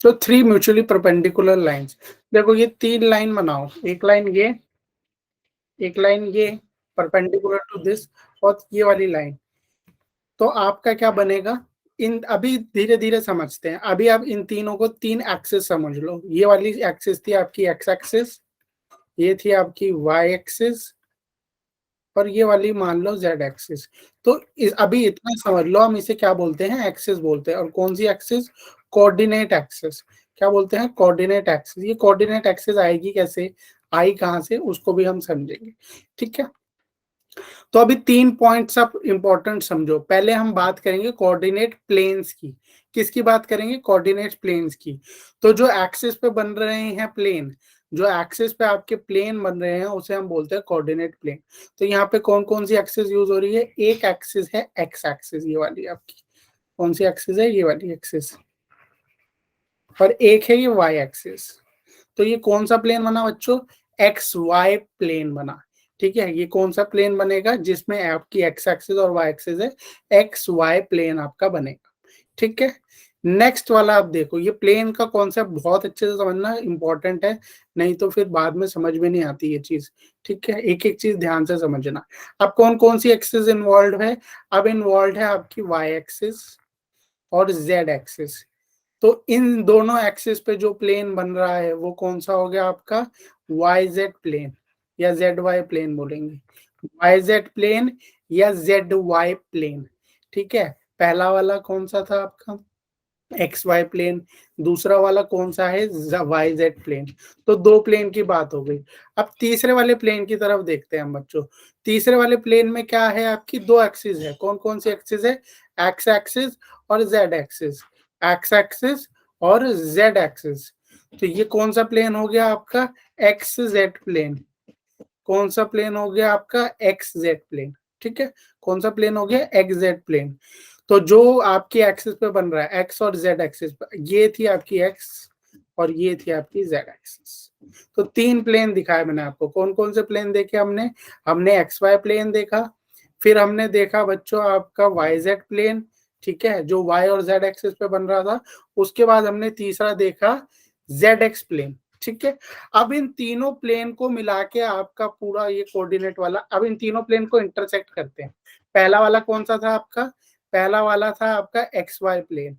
तो 3 mutually perpendicular lines, देखो ये 3 लाइन बनाओ, एक लाइन ये, एक लाइन ये परपेंडिकुलर टू दिस, और ये वाली लाइन। तो आपका क्या बनेगा, इन अभी धीरे धीरे समझते हैं। अभी आप इन तीनों को 3 एक्सिस समझ लो। ये वाली एक्सिस थी आपकी एक्स एक्सिस, ये थी आपकी वाई एक्सिस, और ये वाली मान लो जेड एक्सिस। तो अभी इतना समझ लो, हम इसे क्या बोलते हैं, एक्सिस बोलते हैं। और कौन सी एक्सिस, कोऑर्डिनेट एक्सिस। क्या बोलते हैं, कोऑर्डिनेट एक्सिस। ये कोऑर्डिनेट एक्सिस आएगी कैसे, आई कहां से, उसको भी हम समझेंगे। ठीक है, तो अभी 3 पॉइंट्स आप इंपॉर्टेंट समझो। पहले हम बात करेंगे कोऑर्डिनेट प्लेन्स की। किसकी बात करेंगे, कोऑर्डिनेट प्लेन्स की। तो जो एक्सिस पे बन रहे हैं प्लेन, जो एक्सिस पे आपके प्लेन बन रहे हैं, उसे हम बोलते हैं कोऑर्डिनेट प्लेन। तो यहाँ पे कौन कौन सी एक्सिस यूज हो रही है, एक एक्सिस है एक्स एक्सिस, ये वाली आपकी कौन सी एक्सिस है, ये वाली एक्सिस, और एक है ये वाई एक्सिस। तो ये कौन सा प्लेन बना बच्चों, एक्स वाई प्लेन बना। ठीक है, ये कौन सा प्लेन बनेगा, जिसमें आपकी एक्स एक्सिस और वाई एक्सिस है, एक्स वाई प्लेन आपका बनेगा। ठीक है, नेक्स्ट वाला आप देखो, ये प्लेन का कॉन्सेप्ट बहुत अच्छे से समझना इंपॉर्टेंट है, नहीं तो फिर बाद में समझ में नहीं आती ये चीज। ठीक है, एक एक चीज ध्यान से समझना। अब कौन कौन सी एक्सिस इन्वॉल्व है, अब इन्वॉल्व है आपकी वाई एक्सिस और जेड एक्सिस। तो इन दोनों एक्सिस पे जो प्लेन बन रहा है वो कौन सा हो गया आपका, वाई जेड प्लेन, या जेड वाई प्लेन बोलेंगे, वाई जेड प्लेन या जेड वाई प्लेन। ठीक है, पहला वाला कौन सा था आपका, एक्स वाई प्लेन। दूसरा वाला कौन सा है, वाई जेड प्लेन। तो दो प्लेन की बात हो गई। अब तीसरे वाले प्लेन की तरफ देखते हैं हम बच्चों। तीसरे वाले प्लेन में क्या है, आपकी दो एक्सिस है। कौन कौन सी एक्सिस है, एक्स एक्सिस और जेड एक्सिस, एक्स एक्सिस और जेड एक्सिस। तो ये कौन सा प्लेन हो गया आपका, एक्स जेड प्लेन। कौन सा प्लेन हो गया आपका, एक्स जेड प्लेन। ठीक है, कौन सा प्लेन हो गया, एक्स जेड प्लेन। तो जो आपकी एक्सिस पे बन रहा है, एक्स और जेड एक्सिस पे, ये थी आपकी एक्स और ये थी आपकी जेड एक्सिस। तो 3 प्लेन दिखाए मैंने आपको। कौन कौन से प्लेन देखे हमने, हमने एक्स वाई प्लेन देखा, फिर हमने देखा बच्चों आपका वाई जेड प्लेन, ठीक है, जो वाई और जेड एक्सिस पे बन रहा था। उसके बाद हमने तीसरा देखा जेड एक्स प्लेन। ठीक है, अब इन तीनों प्लेन को मिला के आपका पूरा ये कोऑर्डिनेट वाला, अब इन तीनों प्लेन को इंटरसेक्ट करते हैं। पहला वाला कौन सा था आपका, पहला वाला था आपका एक्स वाई प्लेन।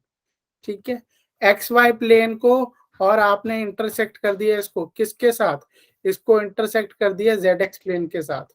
ठीक है, एक्स वाई प्लेन को, और आपने इंटरसेक्ट कर दिया इसको किसके साथ, इसको इंटरसेक्ट कर दिया जेड एक्स प्लेन के साथ।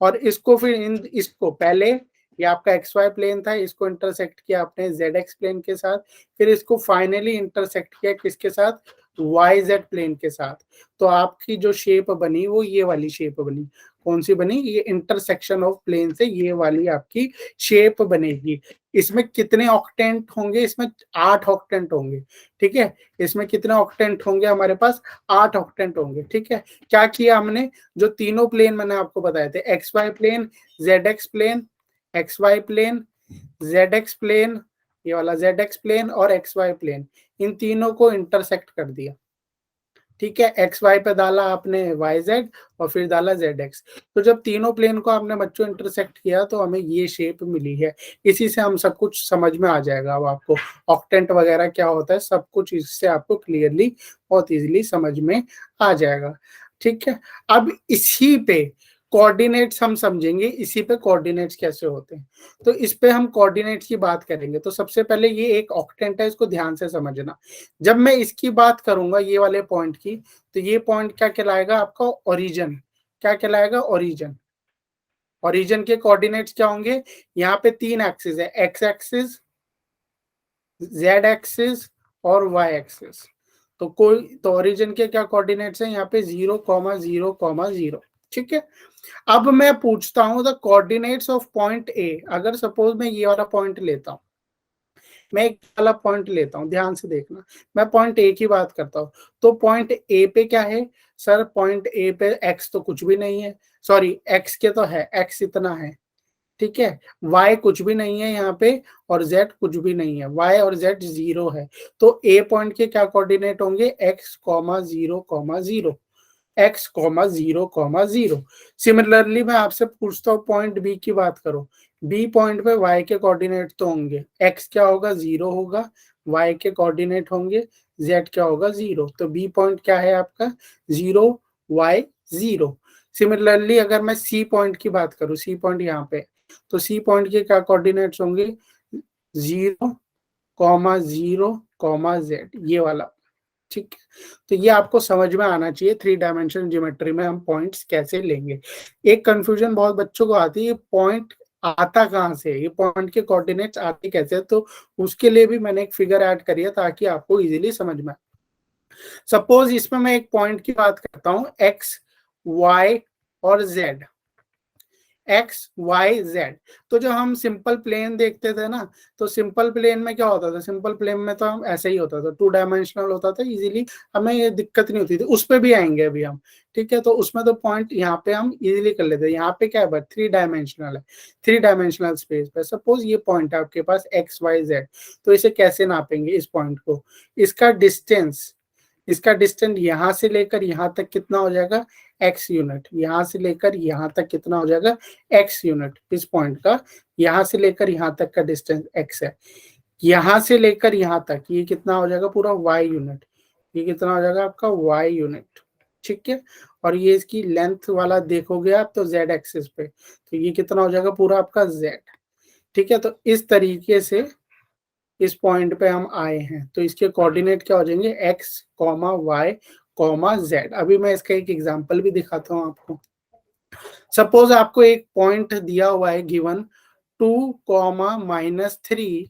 और इसको फिर इसको पहले, ये आपका एक्स वाई प्लेन था, इसको इंटरसेक्ट किया आपने जेड एक्स प्लेन के साथ, फिर इसको फाइनली इंटरसेक्ट किया किसके साथ, वाई जेड प्लेन के साथ। तो आपकी जो शेप बनी वो ये वाली शेप बनी। कौन सी बनी, ये इंटरसेक्शन ऑफ प्लेन से ये वाली आपकी शेप बनेगी। इसमें कितने ऑक्टेंट होंगे, इसमें 8 ऑक्टेंट होंगे। ठीक है, इसमें कितने ऑक्टेंट होंगे हमारे पास, 8 ऑक्टेंट होंगे। ठीक है, क्या किया हमने, जो तीनों प्लेन मैंने आपको बताए थे, X Y plane, Z X plane, X Y plane, Z X plane, ये वाला जेड एक्स प्लेन और एक्स वाई प्लेन, इन तीनों को इंटरसेक्ट कर दिया। ठीक है, एक्स वाई पे डाला आपने वाई जेड और फिर डाला जेड एक्स। तो जब तीनों प्लेन को आपने बच्चों इंटरसेक्ट किया तो हमें ये शेप मिली है। इसी से हम सब कुछ समझ में आ जाएगा। अब आपको ऑक्टेंट वगैरह क्या होता है, सब कुछ इससे आपको क्लियरली बहुत इजीली समझ में आ जाएगा। ठीक है, अब इसी पे कोऑर्डिनेट्स हम समझेंगे, इसी पे कोऑर्डिनेट्स कैसे होते हैं। तो इस पे हम कोऑर्डिनेट्स की बात करेंगे। तो सबसे पहले ये एक ऑक्टेंट है, इसको ध्यान से समझना। जब मैं इसकी बात करूंगा ये वाले पॉइंट की, तो ये पॉइंट क्या कहलाएगा आपका, ओरिजिन। क्या कहलाएगा, ओरिजिन। ओरिजिन के कोऑर्डिनेट्स क्या होंगे, यहाँ पे 3 एक्सिस है, एक्स एक्सिस, जेड एक्सिस और वाई एक्सिस। तो कोई, तो ओरिजिन के क्या कोऑर्डिनेट्स हैं, यहाँ पे 0,0,0। ठीक है, अब मैं पूछता हूं the coordinates of point A. अगर सपोज मैं ये वाला पॉइंट लेता हूं, मैं एक वाला पॉइंट लेता हूं, ध्यान से देखना, मैं पॉइंट ए की बात करता हूं। तो पॉइंट ए पे क्या है, सर पॉइंट ए पे एक्स तो कुछ भी नहीं है, सॉरी एक्स के तो है, एक्स इतना है। ठीक है, y कुछ भी नहीं है यहाँ पे, और z कुछ भी नहीं है, y और z 0 है। तो a पॉइंट के क्या कोऑर्डिनेट होंगे, x, 0,0, x, 0,0। सिमिलरली मैं आपसे पूछता हूँ पॉइंट बी की बात करो, बी पॉइंट पे y के कोऑर्डिनेट तो होंगे, x क्या होगा 0 होगा, y के कोऑर्डिनेट होंगे, z क्या होगा 0। तो बी पॉइंट क्या है आपका 0 y 0। सिमिलरली अगर मैं सी पॉइंट की बात करूं, सी पॉइंट यहाँ पे, तो सी पॉइंट के क्या कोऑर्डिनेट्स होंगे 0,0,z, ये वाला। ठीक है, तो ये आपको समझ में आना चाहिए 3 डायमेंशन ज्योमेट्री में हम पॉइंट्स कैसे लेंगे। एक कंफ्यूजन बहुत बच्चों को आती है, ये पॉइंट आता कहाँ से, ये पॉइंट के कोऑर्डिनेट्स आते कैसे, तो उसके लिए भी मैंने एक फिगर ऐड करी है ताकि आपको इजीली समझ में आए। सपोज इसमें मैं एक पॉइंट की बात करता हूं, एक्स वाई और जेड, एक्स वाई जेड। तो जो हम सिंपल प्लेन देखते थे ना, तो सिंपल प्लेन में क्या होता था, सिंपल प्लेन में तो हम ऐसे ही होता था, 2 डायमेंशनल होता था, इजीली हमें ये दिक्कत नहीं होती थी। उस पर भी आएंगे अभी हम, ठीक है। तो उसमें तो पॉइंट यहाँ पे हम इजीली कर लेते हैं। यहाँ पे क्या है, 3 डायमेंशनल है, 3 डायमेंशनल स्पेस पे। सपोज ये पॉइंट है आपके पास एक्स वाई जेड, तो इसे कैसे नापेंगे इस पॉइंट को, इसका डिस्टेंस, इसका डिस्टेंस यहां से लेकर यहां तक कितना हो जाएगा x यूनिट, यहां से लेकर यहां तक कितना हो जाएगा x यूनिट। इस पॉइंट का यहां से लेकर यहां तक का डिस्टेंस x है, यहां से लेकर यहां तक ये कितना हो जाएगा पूरा y यूनिट, ये कितना हो जाएगा आपका y यूनिट। ठीक है, और ये इसकी लेंथ वाला देखोगे आप तो z एक्सिस पे, तो ये कितना हो जाएगा पूरा आपका z। ठीक है, तो इस तरीके से इस पॉइंट पे हम आए हैं, तो इसके कोऑर्डिनेट क्या हो जाएंगे x comma Y comma Z. अभी मैं इसका एक एग्जांपल भी दिखाता हूं आपको। सपोज आपको एक पॉइंट दिया हुआ है गिवन 2,-3,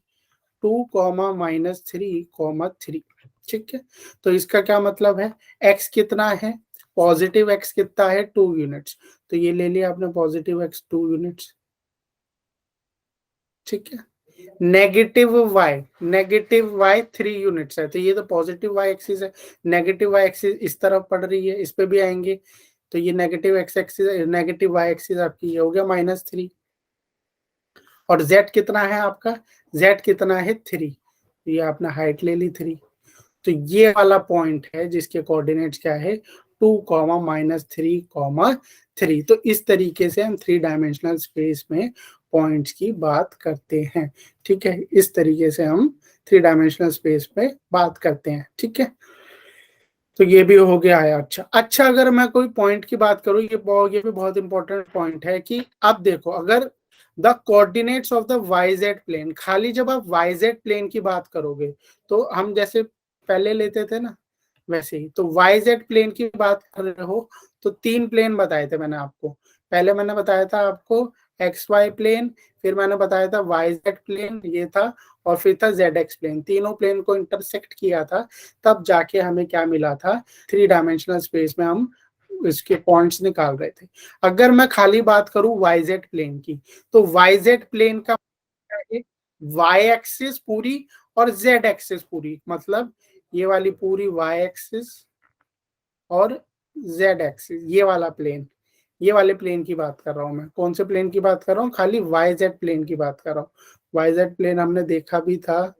2,-3,3। ठीक है, तो इसका क्या मतलब है, x कितना है, पॉजिटिव x कितना है 2 यूनिट्स, तो ये ले लिया आपने पॉजिटिव x 2 यूनिट्स। ठीक है, नेगेटिव वाई 3 यूनिट्स है, तो ये तो पॉजिटिव वाई एक्सिस है, नेगेटिव वाई एक्सिस इस तरफ पड़ रही है, इस पे भी आएंगे, तो ये negative X axis, negative Y axis आपकी ये हो गया -3। और z कितना है आपका, z कितना है 3, ये आपने हाइट ले ली 3। तो ये वाला पॉइंट है जिसके कोऑर्डिनेट्स क्या है 2,-3,3। तो इस तरीके से हम 3 डायमेंशनल स्पेस में पॉइंट्स की बात करते हैं। ठीक है, इस तरीके से हम 3 डायमेंशनल स्पेस में बात करते हैं। ठीक है, तो ये भी हो गया है। अच्छा अगर मैं कोई पॉइंट की बात करूं, ये भी बहुत इंपॉर्टेंट पॉइंट है कि अब देखो, अगर the coordinates of the YZ plane, खाली जब आप वाईजेड प्लेन की बात करोगे तो हम जैसे पहले लेते थे ना वैसे ही, तो वाईजेड प्लेन की बात कर रहे हो तो 3 प्लेन बताए थे मैंने आपको। पहले मैंने बताया था आपको एक्स वाई प्लेन, फिर मैंने बताया था वाईजेड प्लेन ये था, और फिर था जेड एक्स प्लेन। तीनों प्लेन को इंटरसेक्ट किया था, तब जाके हमें क्या मिला था, 3 डायमेंशनल स्पेस में हम इसके पॉइंट्स निकाल रहे थे। अगर मैं खाली बात करूं वाईजेड प्लेन की, तो वाईजेड प्लेन का वाई एक्सिस पूरी और जेड एक्सिस पूरी, मतलब ये वाली पूरी वाई एक्सिस और जेड एक्सिस, ये वाला प्लेन, ये वाले प्लेन की बात कर रहा हूं मैं। कौन से प्लेन की बात कर रहा हूँ, खाली वाई जेड प्लेन की बात कर रहा हूँ। वाई जेड प्लेन हमने देखा भी था,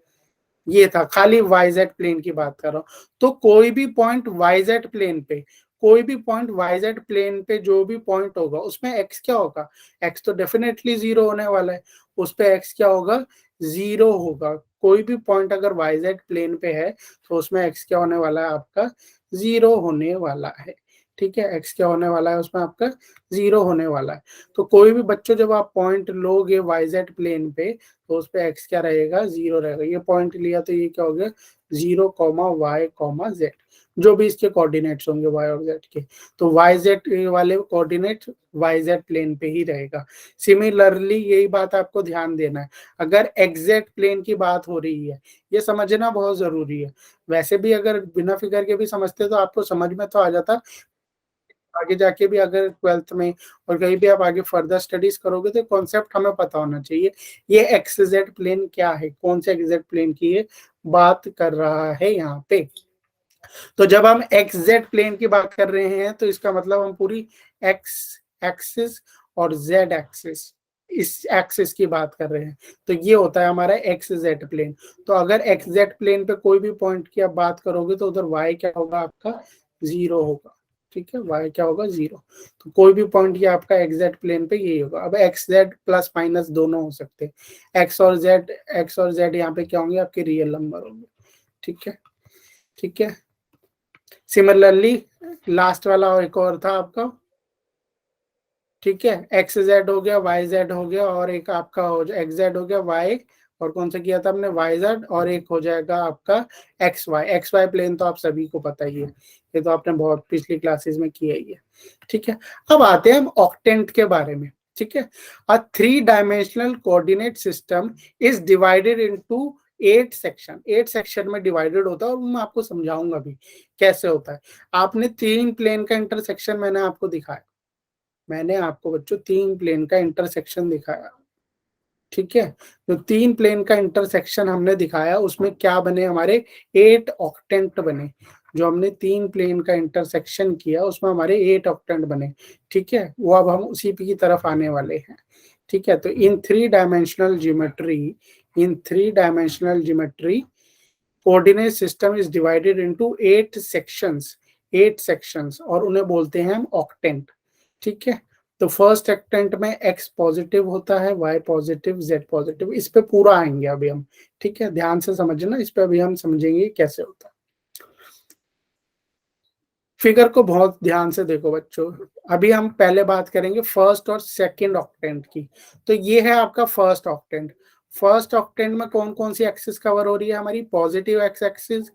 ये था, खाली वाईजेड प्लेन की बात कर रहा हूं। तो कोई भी पॉइंट वाईजेड प्लेन पे, कोई भी पॉइंट वाईजेड प्लेन पे जो भी पॉइंट होगा उसमें एक्स क्या होगा, एक्स तो डेफिनेटली 0 होने वाला है, उस पे एक्स क्या होगा 0 होगा। कोई भी पॉइंट अगर वाईजेड प्लेन पे है तो उसमें एक्स क्या होने वाला है आपका 0 होने वाला है। ठीक है, एक्स क्या होने वाला है उसमें आपका 0 होने वाला है। तो कोई भी बच्चों जब आप पॉइंट लोगे वाईजेड प्लेन पे तो उस पे एक्स क्या रहेगा 0 रहेगा। ये पॉइंट लिया तो ये क्या हो गया 0,y,z, जो भी इसके कोऑर्डिनेट्स होंगे y और z के, तो yz वाले कोऑर्डिनेट yz प्लेन पे ही रहेगा। सिमिलरली यही बात आपको ध्यान देना है, अगर एग्जैक्ट प्लेन की बात हो रही है, ये समझना बहुत जरूरी है। वैसे भी अगर बिना फिगर के भी समझते तो आपको समझ में तो आ जाता, आगे जाके भी अगर 12th में और कहीं भी आप आगे फर्दर स्टडीज करोगे तो कॉन्सेप्ट हमें पता होना चाहिए, ये एक्स जेड प्लेन क्या है, कौन से एग्जैक्ट प्लेन की ये बात कर रहा है यहाँ पे। तो जब हम एक्स जेड प्लेन की बात कर रहे हैं तो इसका मतलब हम पूरी एक्स एक्सिस और जेड एक्सिस, इस एक्सिस की बात कर रहे हैं, तो ये होता है हमारा एक्स जेड प्लेन। तो अगर एक्स जेड प्लेन पे कोई भी पॉइंट की आप बात करोगे तो उधर वाई क्या होगा आपका 0 होगा। ठीक है, y क्या होगा 0। तो कोई भी पॉइंट ये आपका एक्स प्लेन पे यही होगा। अब एक्स जेड प्लस माइनस दोनों हो सकते हैं, एक्स और जेड यहाँ पे क्या होंगे, आपके रियल नंबर होंगे। ठीक है, ठीक है। सिमिलरली लास्ट वाला और एक और था आपका, ठीक है, एक्स जेड हो गया, वाई जेड हो गया, और एक आपका हो जाए एक्स जेड हो गया, वाई और कौन सा किया था हमने, वाई जेड, और एक हो जाएगा आपका एक्स वाई प्लेन। तो आप सभी को पता ही है, ये तो आपने बहुत पिछली क्लासेस में किया ही है। ठीक है, अब आते हैं हम ऑक्टेंट के बारे में। ठीक है, अ 3 dimensional coordinate system is divided into 8 section. 8 section में डिवाइडेड होता है, और मैं आपको समझाऊंगा भी कैसे होता है। आपने 3 प्लेन का इंटरसेक्शन मैंने आपको बच्चों 3 प्लेन का इंटरसेक्शन दिखाया। ठीक है, जो 3 प्लेन का इंटरसेक्शन हमने दिखाया उसमें क्या बने, हमारे 8 ऑक्टेंट बने। जो हमने 3 प्लेन का इंटरसेक्शन किया उसमें हमारे 8 ऑक्टेंट बने। ठीक है, वो अब हम उसी की तरफ आने वाले हैं। ठीक है, तो in three dimensional geometry coordinate system is divided into 8 sections. 8 sections, और उन्हें बोलते हैं हम ऑक्टेंट। ठीक है, तो फर्स्ट एक्टेंट में एक्स पॉजिटिव होता है, वाई पॉजिटिव, जेड पॉजिटिव। इस पे पूरा आएंगे अभी हम। ठीक है, ध्यान से समझना, इस पे अभी हम समझेंगे कैसे होता है। फिगर को बहुत ध्यान से देखो बच्चों। अभी हम पहले बात करेंगे फर्स्ट और सेकंड ऑक्टेंट की। तो ये है आपका फर्स्ट ऑक्टेंट। फर्स्ट ऑक्टेंट में कौन कौन सी एक्सिस कवर हो रही है हमारी, positive x axis,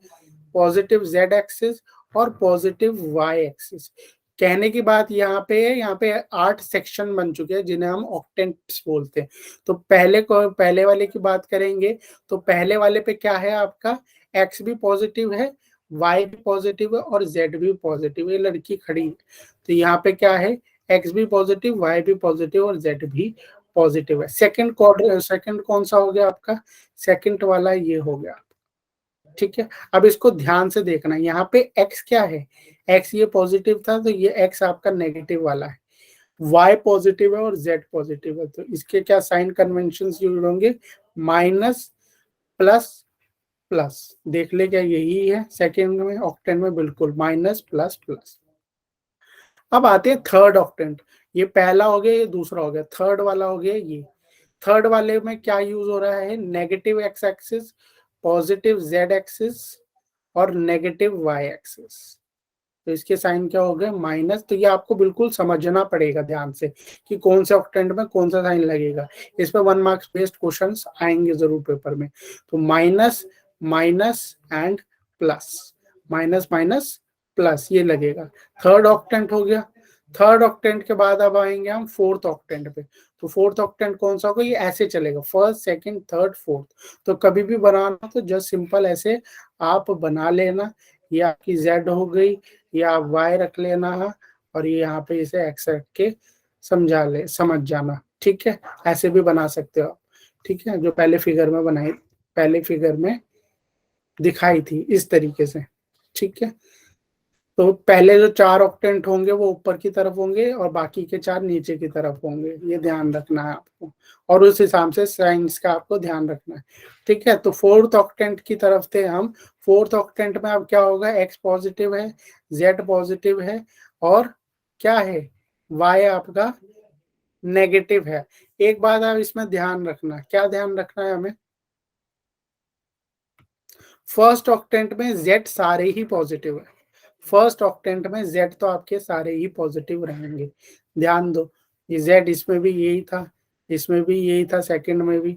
positive Z axis, और पॉजिटिव वाई एक्सिस। कहने की बात यहाँ पे 8 सेक्शन बन चुके हैं जिन्हें हम ऑक्टेंट्स बोलते हैं। तो पहले वाले की बात करेंगे, तो पहले वाले पे क्या है आपका, एक्स भी पॉजिटिव है, वाई भी पॉजिटिव है, और जेड भी पॉजिटिव है। ये लड़की खड़ी है, तो यहाँ पे क्या है, एक्स भी पॉजिटिव, वाई भी पॉजिटिव, और जेड भी पॉजिटिव है। सेकंड कौन सा हो गया आपका, सेकंड वाला ये हो गया। ठीक है, अब इसको ध्यान से देखना, यहाँ पे एक्स क्या है, एक्स ये पॉजिटिव था, तो ये एक्स आपका नेगेटिव वाला है। वाई पॉजिटिव है और जेड पॉजिटिव है, तो इसके क्या साइन कन्वेंशन यूज होंगे, माइनस, प्लस, प्लस। देख ले, क्या यही है सेकेंड में ऑक्टेंट में, बिल्कुल माइनस प्लस प्लस। अब आते हैं थर्ड ऑक्टेंट। ये पहला हो गया, ये दूसरा हो गया, थर्ड वाला हो गया ये। थर्ड वाले में क्या यूज हो रहा है, negative X axis, positive Z axis, और नेगेटिव वाई एक्सिस। तो इसके साइन क्या हो गए, माइनस। तो ये आपको बिल्कुल समझना पड़ेगा ध्यान से कि कौन से ऑक्टेंट में कौन सा साइन लगेगा। इस पर 1 मार्क्स बेस्ड क्वेश्चंस आएंगे जरूर पेपर में। तो minus, minus and plus, minus minus plus ये लगेगा। थर्ड ऑक्टेंट हो गया। थर्ड ऑक्टेंट के बाद अब आएंगे हम फोर्थ ऑक्टेंट पे। तो फोर्थ ऑक्टेंट कौन सा होगा, ये ऐसे चलेगा, फर्स्ट सेकंड थर्ड फोर्थ। तो कभी भी बनाना तो जस्ट सिंपल ऐसे आप बना लेना। ये आपकी जेड हो गई, या आप वाई रख लेना है, और ये यहाँ पे इसे एक्स रख के समझ जाना। ठीक है, ऐसे भी बना सकते हो आप। ठीक है, जो पहले फिगर में दिखाई थी इस तरीके से। ठीक है, तो पहले जो 4 ऑक्टेंट होंगे वो ऊपर की तरफ होंगे, और बाकी के 4 नीचे की तरफ होंगे, ये ध्यान रखना है आपको। और उस हिसाब से साइंस का आपको ध्यान रखना है। ठीक है, तो फोर्थ ऑक्टेंट की तरफ थे हम। फोर्थ ऑक्टेंट में अब क्या होगा, एक्स पॉजिटिव है, जेड पॉजिटिव है, और क्या है, वाई आपका नेगेटिव है। एक बात आप इसमें ध्यान रखना, क्या ध्यान रखना है हमें, फर्स्ट ऑक्टेंट में जेड सारे ही पॉजिटिव है। फर्स्ट ऑक्टेंट में जेड तो आपके सारे ही पॉजिटिव रहेंगे, ध्यान दो। ये जेड इसमें भी यही था, इसमें भी यही था, सेकंड में भी,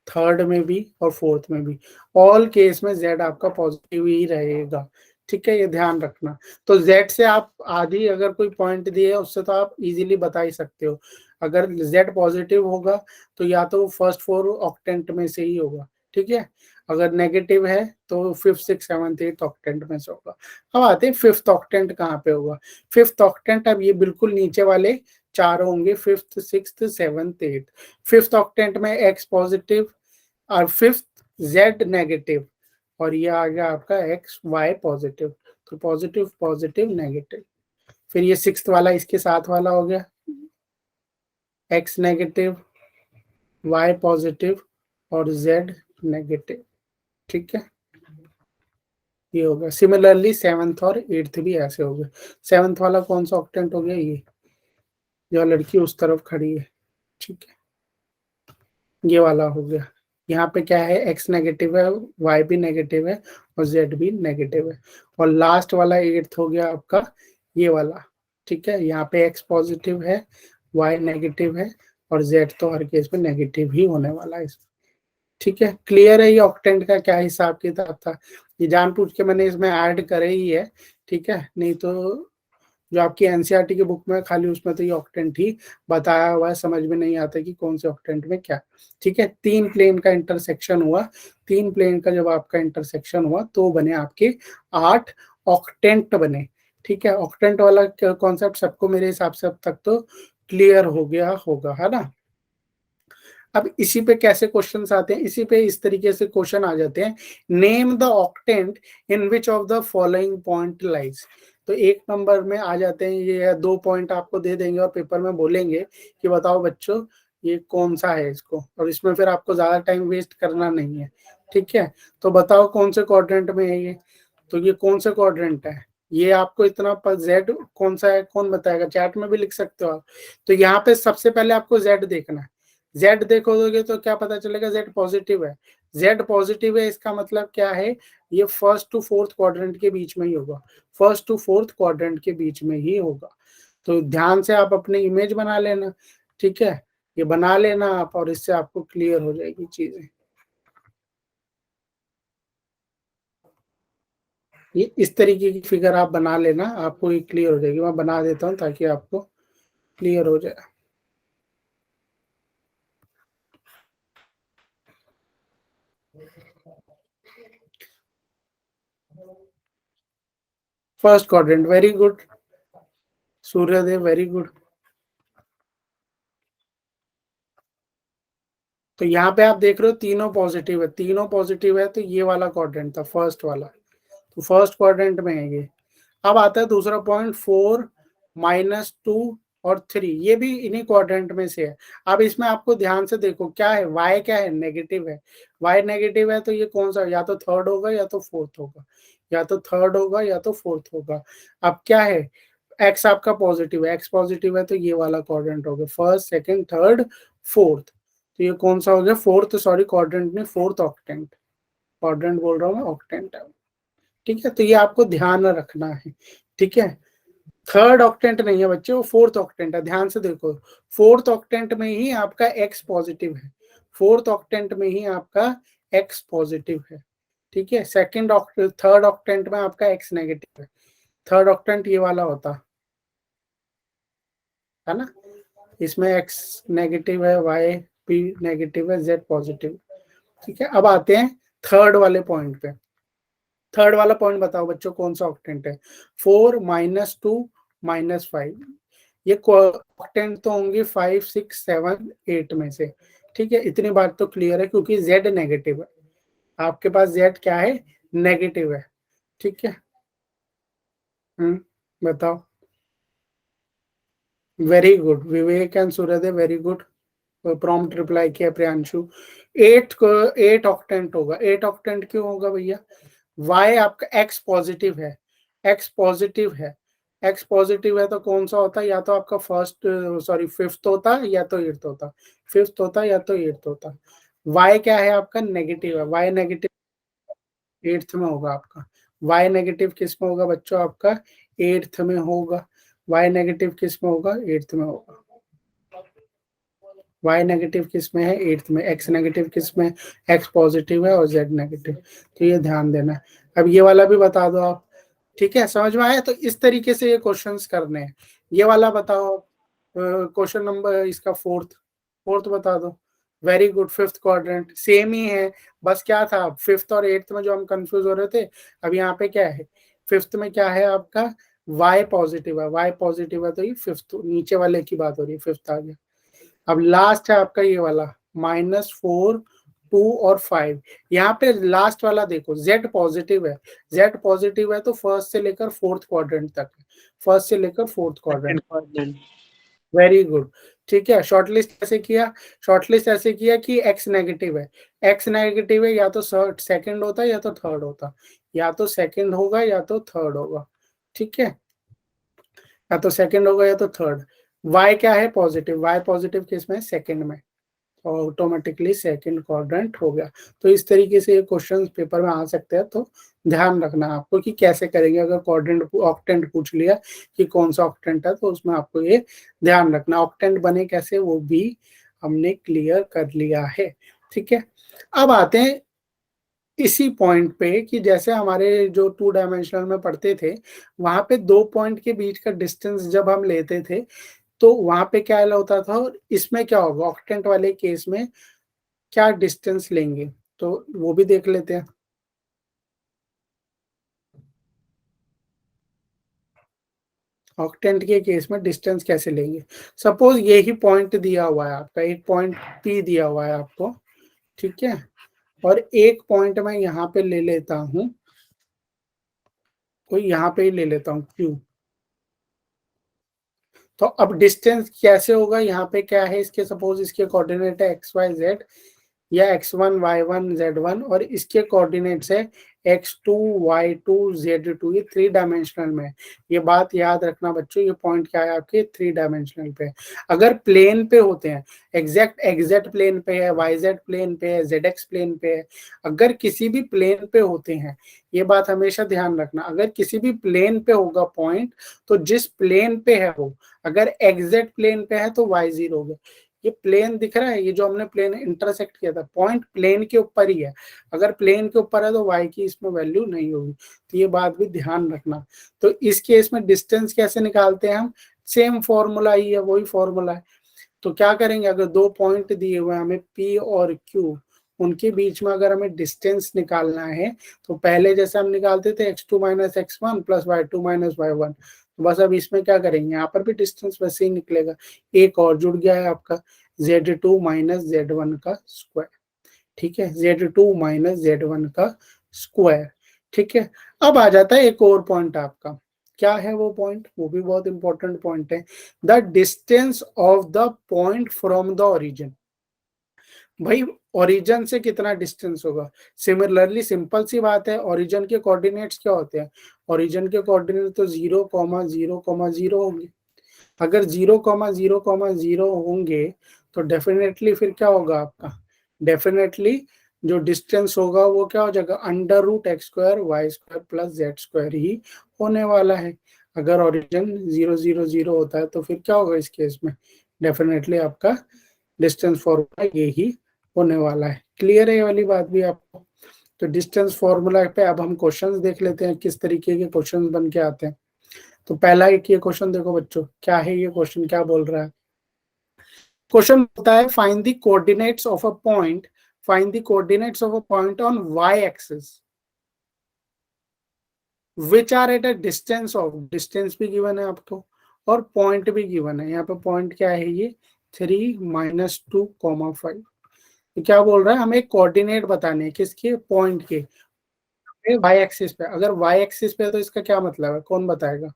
थर्ड में भी, और फोर्थ में भी। ऑल केस में जेड आपका पॉजिटिव ही रहेगा। ठीक है, ये ध्यान रखना। तो जेड से आप आधी अगर कोई पॉइंट दिए उससे तो आप इजीली बता ही सकते हो। अगर जेड पॉजिटिव होगा तो या तो फर्स्ट 4 ऑक्टेंट में से ही होगा। ठीक है, अगर नेगेटिव है तो fifth six seventh eight octant में से होगा। अब आते हैं फिफ्थ ऑक्टेंट कहाँ पे होगा। फिफ्थ ऑक्टेंट अब ये बिल्कुल नीचे वाले 4 होंगे, fifth six seventh eight. Fifth octant में एक्स पॉजिटिव, और फिफ्थ जेड नेगेटिव, और ये आ गया आपका एक्स वाई पॉजिटिव। तो पॉजिटिव पॉजिटिव नेगेटिव। फिर ये सिक्स्थ वाला इसके साथ वाला हो गया, एक्स नेगेटिव, वाई पॉजिटिव, और जेड नेगेटिव। ठीक है, ये होगा। सिमिलरली 7th और 8th भी ऐसे हो गए। 7th वाला कौन सा ऑक्टेंट हो गया? ये जो लड़की उस तरफ खड़ी है, ठीक है, ये वाला हो गया। यहाँ पे क्या है, एक्स नेगेटिव है, वाई भी नेगेटिव है और जेड भी नेगेटिव है। और लास्ट वाला 8th हो गया आपका ये वाला, ठीक है। यहाँ पे एक्स पॉजिटिव है, वाई नेगेटिव है और जेड तो हर केस में नेगेटिव ही होने वाला है इसमें, ठीक है। क्लियर है ये ऑक्टेंट का क्या हिसाब किताब था? ये जान पूछ के मैंने इसमें ऐड करे ही है, ठीक है, नहीं तो जो आपकी एनसीईआरटी की बुक में खाली उसमें तो ये ऑक्टेंट ही बताया हुआ है, समझ में नहीं आता कि कौन से ऑक्टेंट में क्या, ठीक है। 3 प्लेन का इंटरसेक्शन हुआ, 3 प्लेन का जब आपका इंटरसेक्शन हुआ तो बने आपके 8 ऑक्टेंट बने, ठीक है। ऑक्टेंट वाला कॉन्सेप्ट सबको मेरे हिसाब से अब तक तो क्लियर हो गया होगा, है ना। अब इसी पे कैसे क्वेश्चंस आते हैं, इसी पे इस तरीके से क्वेश्चन आ जाते हैं, name the octant in which of the following point lies. तो 1 नंबर में आ जाते हैं ये 2 पॉइंट आपको दे देंगे और पेपर में बोलेंगे कि बताओ बच्चों ये कौन सा है इसको, और इसमें फिर आपको ज्यादा टाइम वेस्ट करना नहीं है, ठीक है। तो बताओ कौन से क्वाड्रेंट में है ये, तो ये कौन सा क्वाड्रेंट है, ये आपको इतना पर जेड कौन सा है कौन बताएगा, चैट में भी लिख सकते हो आप। तो यहाँ पे सबसे पहले आपको जेड देखना है, जेड देखोगे तो क्या पता चलेगा, जेड पॉजिटिव है। जेड पॉजिटिव है इसका मतलब क्या है, ये फर्स्ट टू फोर्थ क्वाड्रेंट के बीच में ही होगा, फर्स्ट टू फोर्थ क्वाड्रेंट के बीच में ही होगा। तो ध्यान से आप अपने इमेज बना लेना, ठीक है, ये बना लेना आप, और इससे आपको क्लियर हो जाएगी चीजें। ये इस तरीके की फिगर आप बना लेना, आपको ये क्लियर हो जाएगी। मैं बना देता हूँ ताकि आपको क्लियर हो जाए। First quadrant, very good Suryadev, very good. तो यहाँ पे आप देख रहे हो तीनों पॉजिटिव है, तीनों पॉजिटिव है, तो ये वाला क्वाड्रेंट था फर्स्ट वाला, तो फर्स्ट क्वाड्रेंट में है ये। अब आता है दूसरा पॉइंट, 4 -2 और 3, ये भी इन्हीं क्वाड्रेंट में से है। अब इसमें आपको ध्यान से देखो क्या है, वाई क्या है, नेगेटिव है। वाई नेगेटिव है तो ये कौन सा, या तो थर्ड होगा या तो फोर्थ होगा, या तो थर्ड होगा या तो फोर्थ होगा। अब क्या है, एक्स आपका पॉजिटिव है, एक्स पॉजिटिव है तो ये वाला क्वाड्रेंट होगा, फर्स्ट सेकंड थर्ड फोर्थ। तो ये कौन सा हो गया, फोर्थ, सॉरी क्वाड्रेंट में फोर्थ ऑक्टेंट, क्वाड्रेंट बोल रहा हूँ मैं, ऑक्टेंट है, ठीक है। तो ये आपको ध्यान रखना है, ठीक है। थर्ड ऑक्टेंट नहीं है बच्चे, वो फोर्थ ऑक्टेंट है, ध्यान से देखो। फोर्थ ऑक्टेंट में ही आपका एक्स पॉजिटिव है, फोर्थ ऑक्टेंट में ही आपका एक्स पॉजिटिव है, ठीक है। सेकंड थर्ड ऑक्टेंट में आपका एक्स नेगेटिव है, थर्ड ऑक्टेंट ये वाला होता है ना, इसमें एक्स नेगेटिव है, वाई भी नेगेटिव है, जेड पॉजिटिव, ठीक है। अब आते हैं थर्ड वाले पॉइंट पे। थर्ड वाला पॉइंट बताओ बच्चों कौन सा ऑक्टेंट है, 4 -2 -5। ये ऑक्टेंट तो होंगे 5 6 7 8 में से, ठीक है। इतनी बात तो क्लियर है क्योंकि जेड नेगेटिव है, आपके पास जेड क्या है, नेगेटिव है, ठीक है। बताओ, very good Vivek and Suryadev, very good, prompt reply किया प्रियांशु। 8 ऑक्टेंट होगा, 8 ऑक्टेंट क्यों होगा भैया, वाई आपका एक्स पॉजिटिव है, एक्स पॉजिटिव है, एक्स पॉजिटिव है तो कौन सा होता है, या तो आपका फर्स्ट सॉरी फिफ्थ होता या तो एट्थ होता, फिफ्थ होता या तो एट्थ होता। वाई क्या है आपका, नेगेटिव है, वाई नेगेटिव एट्थ में होगा आपका। वाई नेगेटिव किस में होगा बच्चों आपका, एट्थ में होगा। वाई नेगेटिव किस में होगा, एट्थ में होगा। वाई नेगेटिव किस में है, एट्थ में। एक्स नेगेटिव किस में, एक्स पॉजिटिव है और जेड नेगेटिव, तो ये ध्यान देना। अब ये वाला भी बता दो आप, ठीक है, समझ में आया। तो इस तरीके से ये क्वेश्चंस करने हैं। ये वाला बताओ, क्वेश्चन नंबर इसका फोर्थ, फोर्थ बता दो, very good, fifth quadrant same ही है। बस क्या था, फिफ्थ और एट्थ में जो हम कंफ्यूज हो रहे थे, अब यहाँ पे क्या है, फिफ्थ में क्या है आपका, वाई पॉजिटिव है, वाई पॉजिटिव है तो ये फिफ्थ नीचे वाले की बात हो रही है, फिफ्थ आ गया। अब लास्ट है आपका ये वाला, -4 2 और 5। यहाँ पे लास्ट वाला देखो, जेड पॉजिटिव है, जेड पॉजिटिव है तो फर्स्ट से लेकर फोर्थ क्वाड्रेंट तक, फर्स्ट से लेकर फोर्थ क्वाड्रेंट, वेरी गुड, ठीक है। शॉर्टलिस्ट ऐसे किया, शॉर्टलिस्ट ऐसे किया कि एक्स नेगेटिव है, एक्स नेगेटिव है या तो सेकंड होता है या तो थर्ड होता, या तो सेकंड होगा या तो थर्ड होगा, ठीक है, या तो सेकंड होगा या तो थर्ड। y क्या है, पॉजिटिव, y पॉजिटिव किस में, सेकंड में, ऑटोमेटिकली सेकंड क्वाड्रेंट हो गया। तो इस तरीके से ये क्वेश्चन पेपर में आ सकते हैं, तो ध्यान रखना आपको कि कैसे करेंगे। अगर क्वाड्रेंट ऑक्टेंट पूछ लिया कि कौन सा ऑक्टेंट है, तो उसमें आपको ये ध्यान रखना ऑक्टेंट बने कैसे, वो भी हमने क्लियर कर लिया है, ठीक है। अब आते हैं इसी पॉइंट पे कि जैसे हमारे जो 2 डायमेंशनल में पढ़ते थे, वहां पे 2 पॉइंट के बीच का डिस्टेंस जब हम लेते थे, तो वहां पे क्या होता था, और इसमें क्या होगा ऑक्टेंट वाले केस में क्या डिस्टेंस लेंगे, तो वो भी देख लेते हैं। ऑक्टेंट के केस में डिस्टेंस कैसे लेंगे। सपोज ये ही पॉइंट दिया हुआ है आपका, एक पॉइंट पी दिया हुआ है आपको, ठीक है, और एक पॉइंट मैं यहाँ पे ले लेता हूँ, कोई यहाँ पे ही ले लेता हूँ क्यू। तो अब डिस्टेंस कैसे होगा, यहाँ पे क्या है इसके, सपोज इसके कोऑर्डिनेट है एक्स वाई जेड, या x1 y1 z1, और इसके कोऑर्डिनेट्स है x2 y2 z2, ये 3 डायमेंशनल में है। ये बात याद रखना बच्चों, ये पॉइंट क्या है आपके 3 डायमेंशनल पे। अगर प्लेन पे होते हैं, एग्जैक्ट एक्जेक्ट प्लेन पे है, yz प्लेन पे है, zx प्लेन पे है, अगर किसी भी प्लेन पे होते हैं, ये बात हमेशा ध्यान रखना, अगर किसी भी प्लेन पे होगा पॉइंट, तो जिस प्लेन पे है वो, अगर एग्जैक्ट प्लेन पे है तो y0 होगा। ये प्लेन दिख रहा है, ये जो हमने प्लेन इंटरसेक्ट किया था, पॉइंट प्लेन के ऊपर ही है, अगर प्लेन के ऊपर है तो y की इसमें वैल्यू नहीं होगी, तो ये बात भी ध्यान रखना। तो इस केस में डिस्टेंस कैसे निकालते हैं हम, सेम फॉर्मूला ही है, वही फॉर्मूला है। तो क्या करेंगे, अगर 2 पॉइंट दिए हुए हैं हमें P और Q, उनके बीच में अगर हमें डिस्टेंस निकालना है, तो पहले जैसे हम निकालते थे x2 minus x1 plus y2 minus y1, बस अब इसमें क्या करेंगे, यहाँ पर भी डिस्टेंस वैसे ही निकलेगा, एक और जुड़ गया है आपका z2 माइनस z1 का स्क्वायर, ठीक है, z2 माइनस z1 का स्क्वायर, ठीक है। अब आ जाता है एक और पॉइंट आपका, क्या है वो पॉइंट, वो भी बहुत इंपॉर्टेंट पॉइंट है, the distance of the point from the origin. भाई ओरिजिन से कितना डिस्टेंस होगा, सिमिलरली सिंपल सी बात है, ओरिजिन के कोऑर्डिनेट्स क्या होते हैं, ओरिजिन के कोऑर्डिनेट तो 0,0,0 होंगे। अगर 0,0,0 होंगे, तो डेफिनेटली फिर क्या होगा आपका, डेफिनेटली जो डिस्टेंस होगा वो क्या हो जाएगा, √x² y² प्लस z² ही होने वाला है। अगर ओरिजिन 0,0,0 होता है, तो फिर क्या होगा इस केस में, डेफिनेटली आपका डिस्टेंस फॉर्मूला ये ही होने वाला है। क्लियर है ये वाली बात भी आपको। तो डिस्टेंस फॉर्मूला पे अब हम क्वेश्चंस देख लेते हैं, किस तरीके के क्वेश्चंस बन के आते हैं। तो पहला एक ये क्वेश्चन देखो बच्चों, क्या है ये क्वेश्चन, क्या बोल रहा है, क्वेश्चन बोलता है find the coordinates of a point, find the coordinates of a point on y axis which are at a distance of, distance भी गिवन है आपको और पॉइंट भी गिवन है। यहाँ पे पॉइंट क्या है, ये 3 - 2,5। तो क्या बोल रहा है, हमें कोऑर्डिनेट बताने हैं किसके, पॉइंट के, वाई एक्सिस पे। अगर वाई एक्सिस पे है तो इसका क्या मतलब है, कौन बताएगा,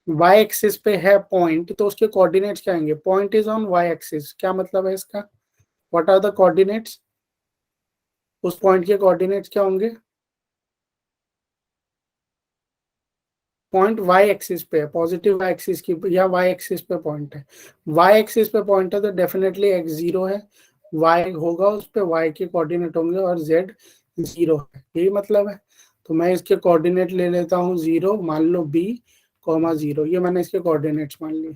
वाई एक्सिस पे है पॉइंट, तो उसके कोऑर्डिनेट्स क्या आएंगे, point is on Y axis, क्या मतलब है इसका, व्हाट आर द कोऑर्डिनेट्स, उस पॉइंट के कोऑर्डिनेट्स क्या होंगे, पॉइंट वाई एक्सिस पे है, पॉजिटिव वाई एक्सिस की, या वाई एक्सिस पे पॉइंट है, वाई एक्सिस पे पॉइंट है तो डेफिनेटली x0 है, y होगा उस पे, y के कोऑर्डिनेट होंगे और z 0 है, यही मतलब है। तो मैं इसके कोऑर्डिनेट ले लेता हूँ 0, मान लो b,0, ये मैंने इसके कोऑर्डिनेट्स मान लिए,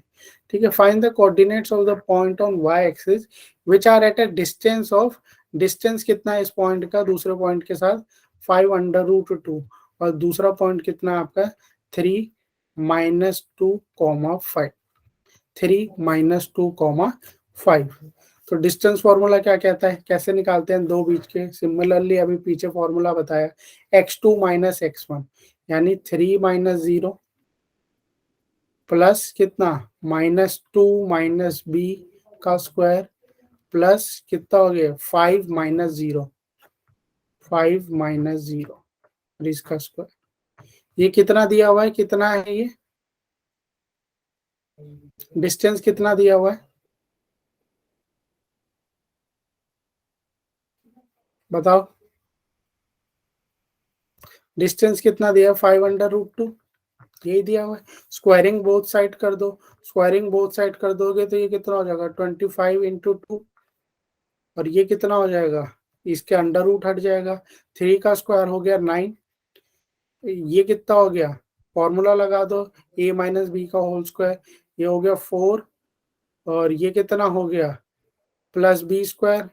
ठीक है। Find the coordinates of the point on y axis which are at a distance of, distance कितना है इस पॉइंट का दूसरे पॉइंट के साथ, 5√2, और दूसरा पॉइंट कितना आपका 3 - 2,5, 3 - 2,5। तो डिस्टेंस फॉर्मूला क्या कहता है, कैसे निकालते हैं दो बीच के, सिमिलरली अभी पीछे फॉर्मूला बताया, x2 माइनस x1, यानी 3 - 0 प्लस कितना, -2 - b का स्क्वायर प्लस कितना हो गया 5 - 0, 5 - 0 और इसका स्क्वायर, ये कितना दिया हुआ है, कितना है ये डिस्टेंस, कितना दिया हुआ है बताओ, डिस्टेंस कितना दिया, 5√2, यही दिया हुआ है। स्क्वायरिंग बोथ साइड कर दो, स्क्वायरिंग बोथ साइड कर दोगे तो ये कितना हो जाएगा 25 × 2, और ये कितना हो जाएगा, इसके अंडर रूट हट जाएगा, 3 का स्क्वायर हो गया 9, ये कितना हो गया, फॉर्मूला लगा दो, a - b का होल स्क्वायर, ये हो गया 4, और ये कितना हो गया +b²,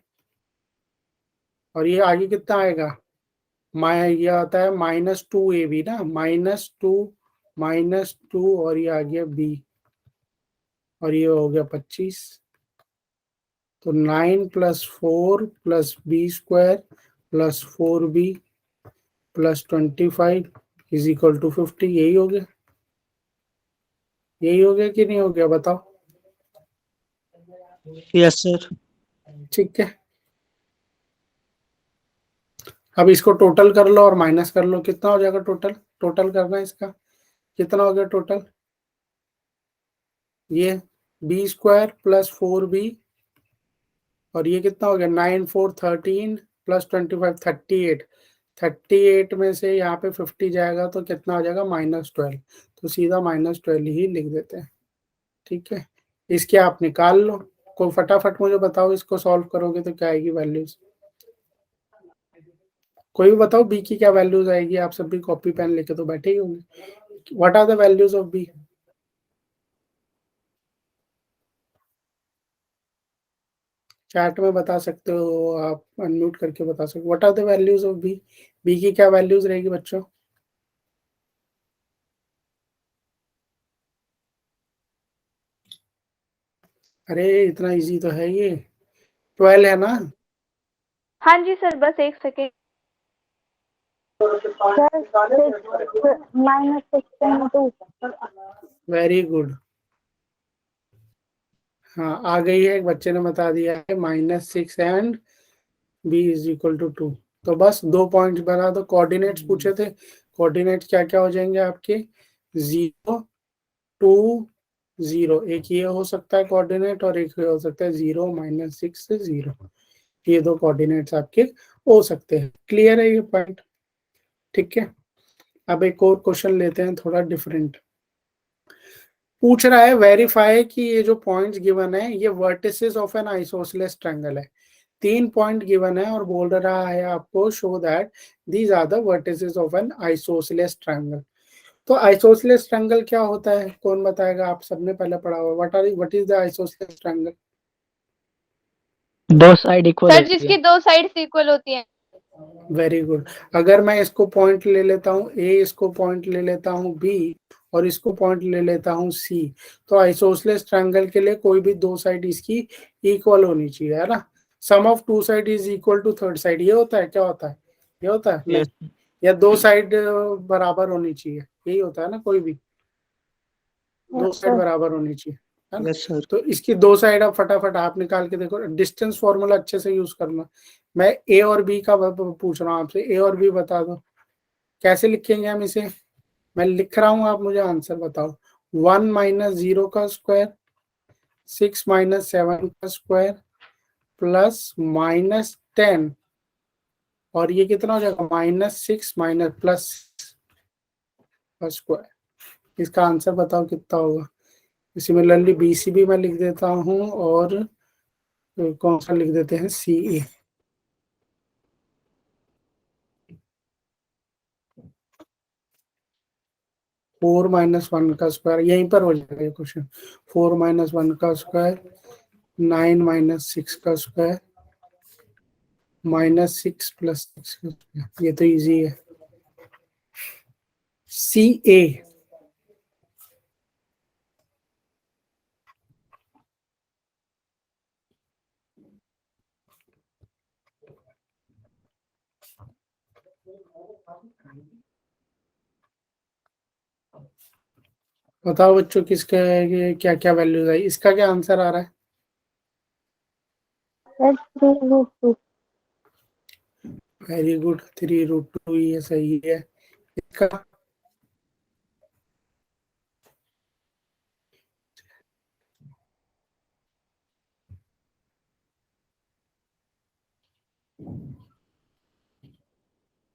और ये आगे कितना आएगा, ये आता है -2ab ना, -2 और ये आ गया b, और ये हो गया 25, तो 9 + 4 + b² + 4b + 25 = 50, यही हो गया, यही हो गया कि नहीं हो गया, बताओ। Yes sir. ठीक है, अब इसको टोटल कर लो और माइनस कर लो, कितना हो जाएगा टोटल, टोटल करना है इसका, कितना हो गया टोटल, ये b² + 4b, और ये कितना हो गया 9 4 13 + 25 38, 38 में से यहाँ पे 50 जाएगा तो कितना हो जाएगा -12, तो सीधा -12 ही लिख देते हैं। ठीक है, इसके आप निकाल लो, कोई फटाफट मुझे बताओ, इसको सॉल्व करोगे तो क्या आएगी वैल्यूज, कोई भी बताओ बी की क्या वैल्यूज आएगी, आप सब भी कॉपी पेन लेके तो बैठे ही होंगे। What are the values of B, chat में बता सकते हो आप, अनम्यूट करके बता सकते हो, what are the values of B, B की क्या वैल्यूज रहेगी बच्चों। अरे इतना इजी तो है ये, 12 है ना। हाँ जी सर, बस एक सेकेंड। वेरी गुड, हाँ आ गई है, एक बच्चे ने बता दिया है -6 एंड b = 2, तो बस 2 पॉइंट्स बना दो। कोऑर्डिनेट्स पूछे थे, कोऑर्डिनेट्स क्या क्या हो जाएंगे आपके, 0 2 0, एक ये हो सकता है कोऑर्डिनेट और एक ये हो सकता है 0 -6 से 0, ये 2 कोऑर्डिनेट्स आपके हो सकते हैं। क्लियर है ये पॉइंट, ठीक है। अब एक और क्वेश्चन लेते हैं थोड़ा डिफरेंट, पूछ रहा है वेरीफाई कि ये जो पॉइंट्स गिवन है ये vertices of an isosceles triangle है, 3 पॉइंट गिवन है और बोल रहा है आपको show that these are the vertices of an isosceles triangle. तो आइसोसेलेस ट्रायंगल क्या होता है, कौन बताएगा, आप सबने पहले पढ़ा हुआ, what is the isosceles triangle. दो साइड इक्वल सर होती जिसकी है। 2 साइड्स इक्वल होती हैं। वेरी गुड, अगर मैं इसको पॉइंट ले लेता हूँ ए, इसको पॉइंट ले लेता हूँ बी, और इसको पॉइंट ले लेता हूँ सी, तो आइसोसेलेस ट्रायंगल के लिए कोई भी 2 साइड इसकी इक्वल होनी चाहिए, है ना। Sum of 2 side is equal to third side, ये होता है, क्या होता है, ये होता है नहीं, यस। या 2 साइड बराबर होनी चाहिए, यही होता है ना, कोई भी 2 साइड बराबर होनी चाहिए, है ना। Yes sir. तो इसकी 2 साइड आप फटाफट आप निकाल के देखो, डिस्टेंस फॉर्मूला अच्छे से यूज करना। मैं ए और बी का पूछ रहा हूँ आपसे, ए और बी बता दो, कैसे लिखेंगे हम इसे, मैं लिख रहा हूँ, आप मुझे आंसर बताओ। 1 - 0 का स्क्वायर, 6 - 7 का स्क्वायर, +-10, और ये कितना हो जाएगा -6 प्लस का स्क्वायर, इसका आंसर बताओ कितना होगा। सिमिलरली BCB में लिख देता हूँ, और कौन सा लिख देते हैं, CA। फोर माइनस वन का स्क्वायर, यहीं पर हो जाएगा ये क्वेश्चन, 4 - 1 का स्क्वायर, 9 - 6 का स्क्वायर, -6 + 6 का स्क्वायर, ये तो इजी है, CA। बताओ बच्चों किसका क्या क्या वैल्यूज आई, इसका क्या आंसर आ रहा है। वेरी गुड, 3√2 ये सही है। इसका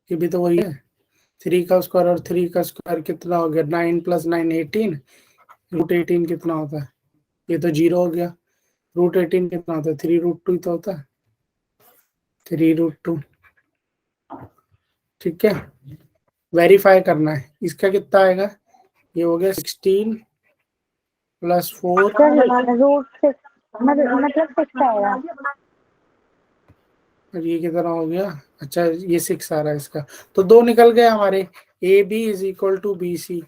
ये भी तो वही है, 3 का स्क्वायर और 3 का स्क्वायर कितना हो गया, 9 + 9 18, √18 कितना होता है, ये तो 0 हो गया। √18 कितना होता है, 3√2 ही तो होता है, 3√2। ठीक है, वेरीफाई करना है, इसका कितना आएगा, ये हो गया 16 + 4, √6 मतलब 6 आएगा। और ये कितना हो गया, अच्छा ये 6 आ रहा है इसका, तो 2 निकल गए हमारे। AB = BC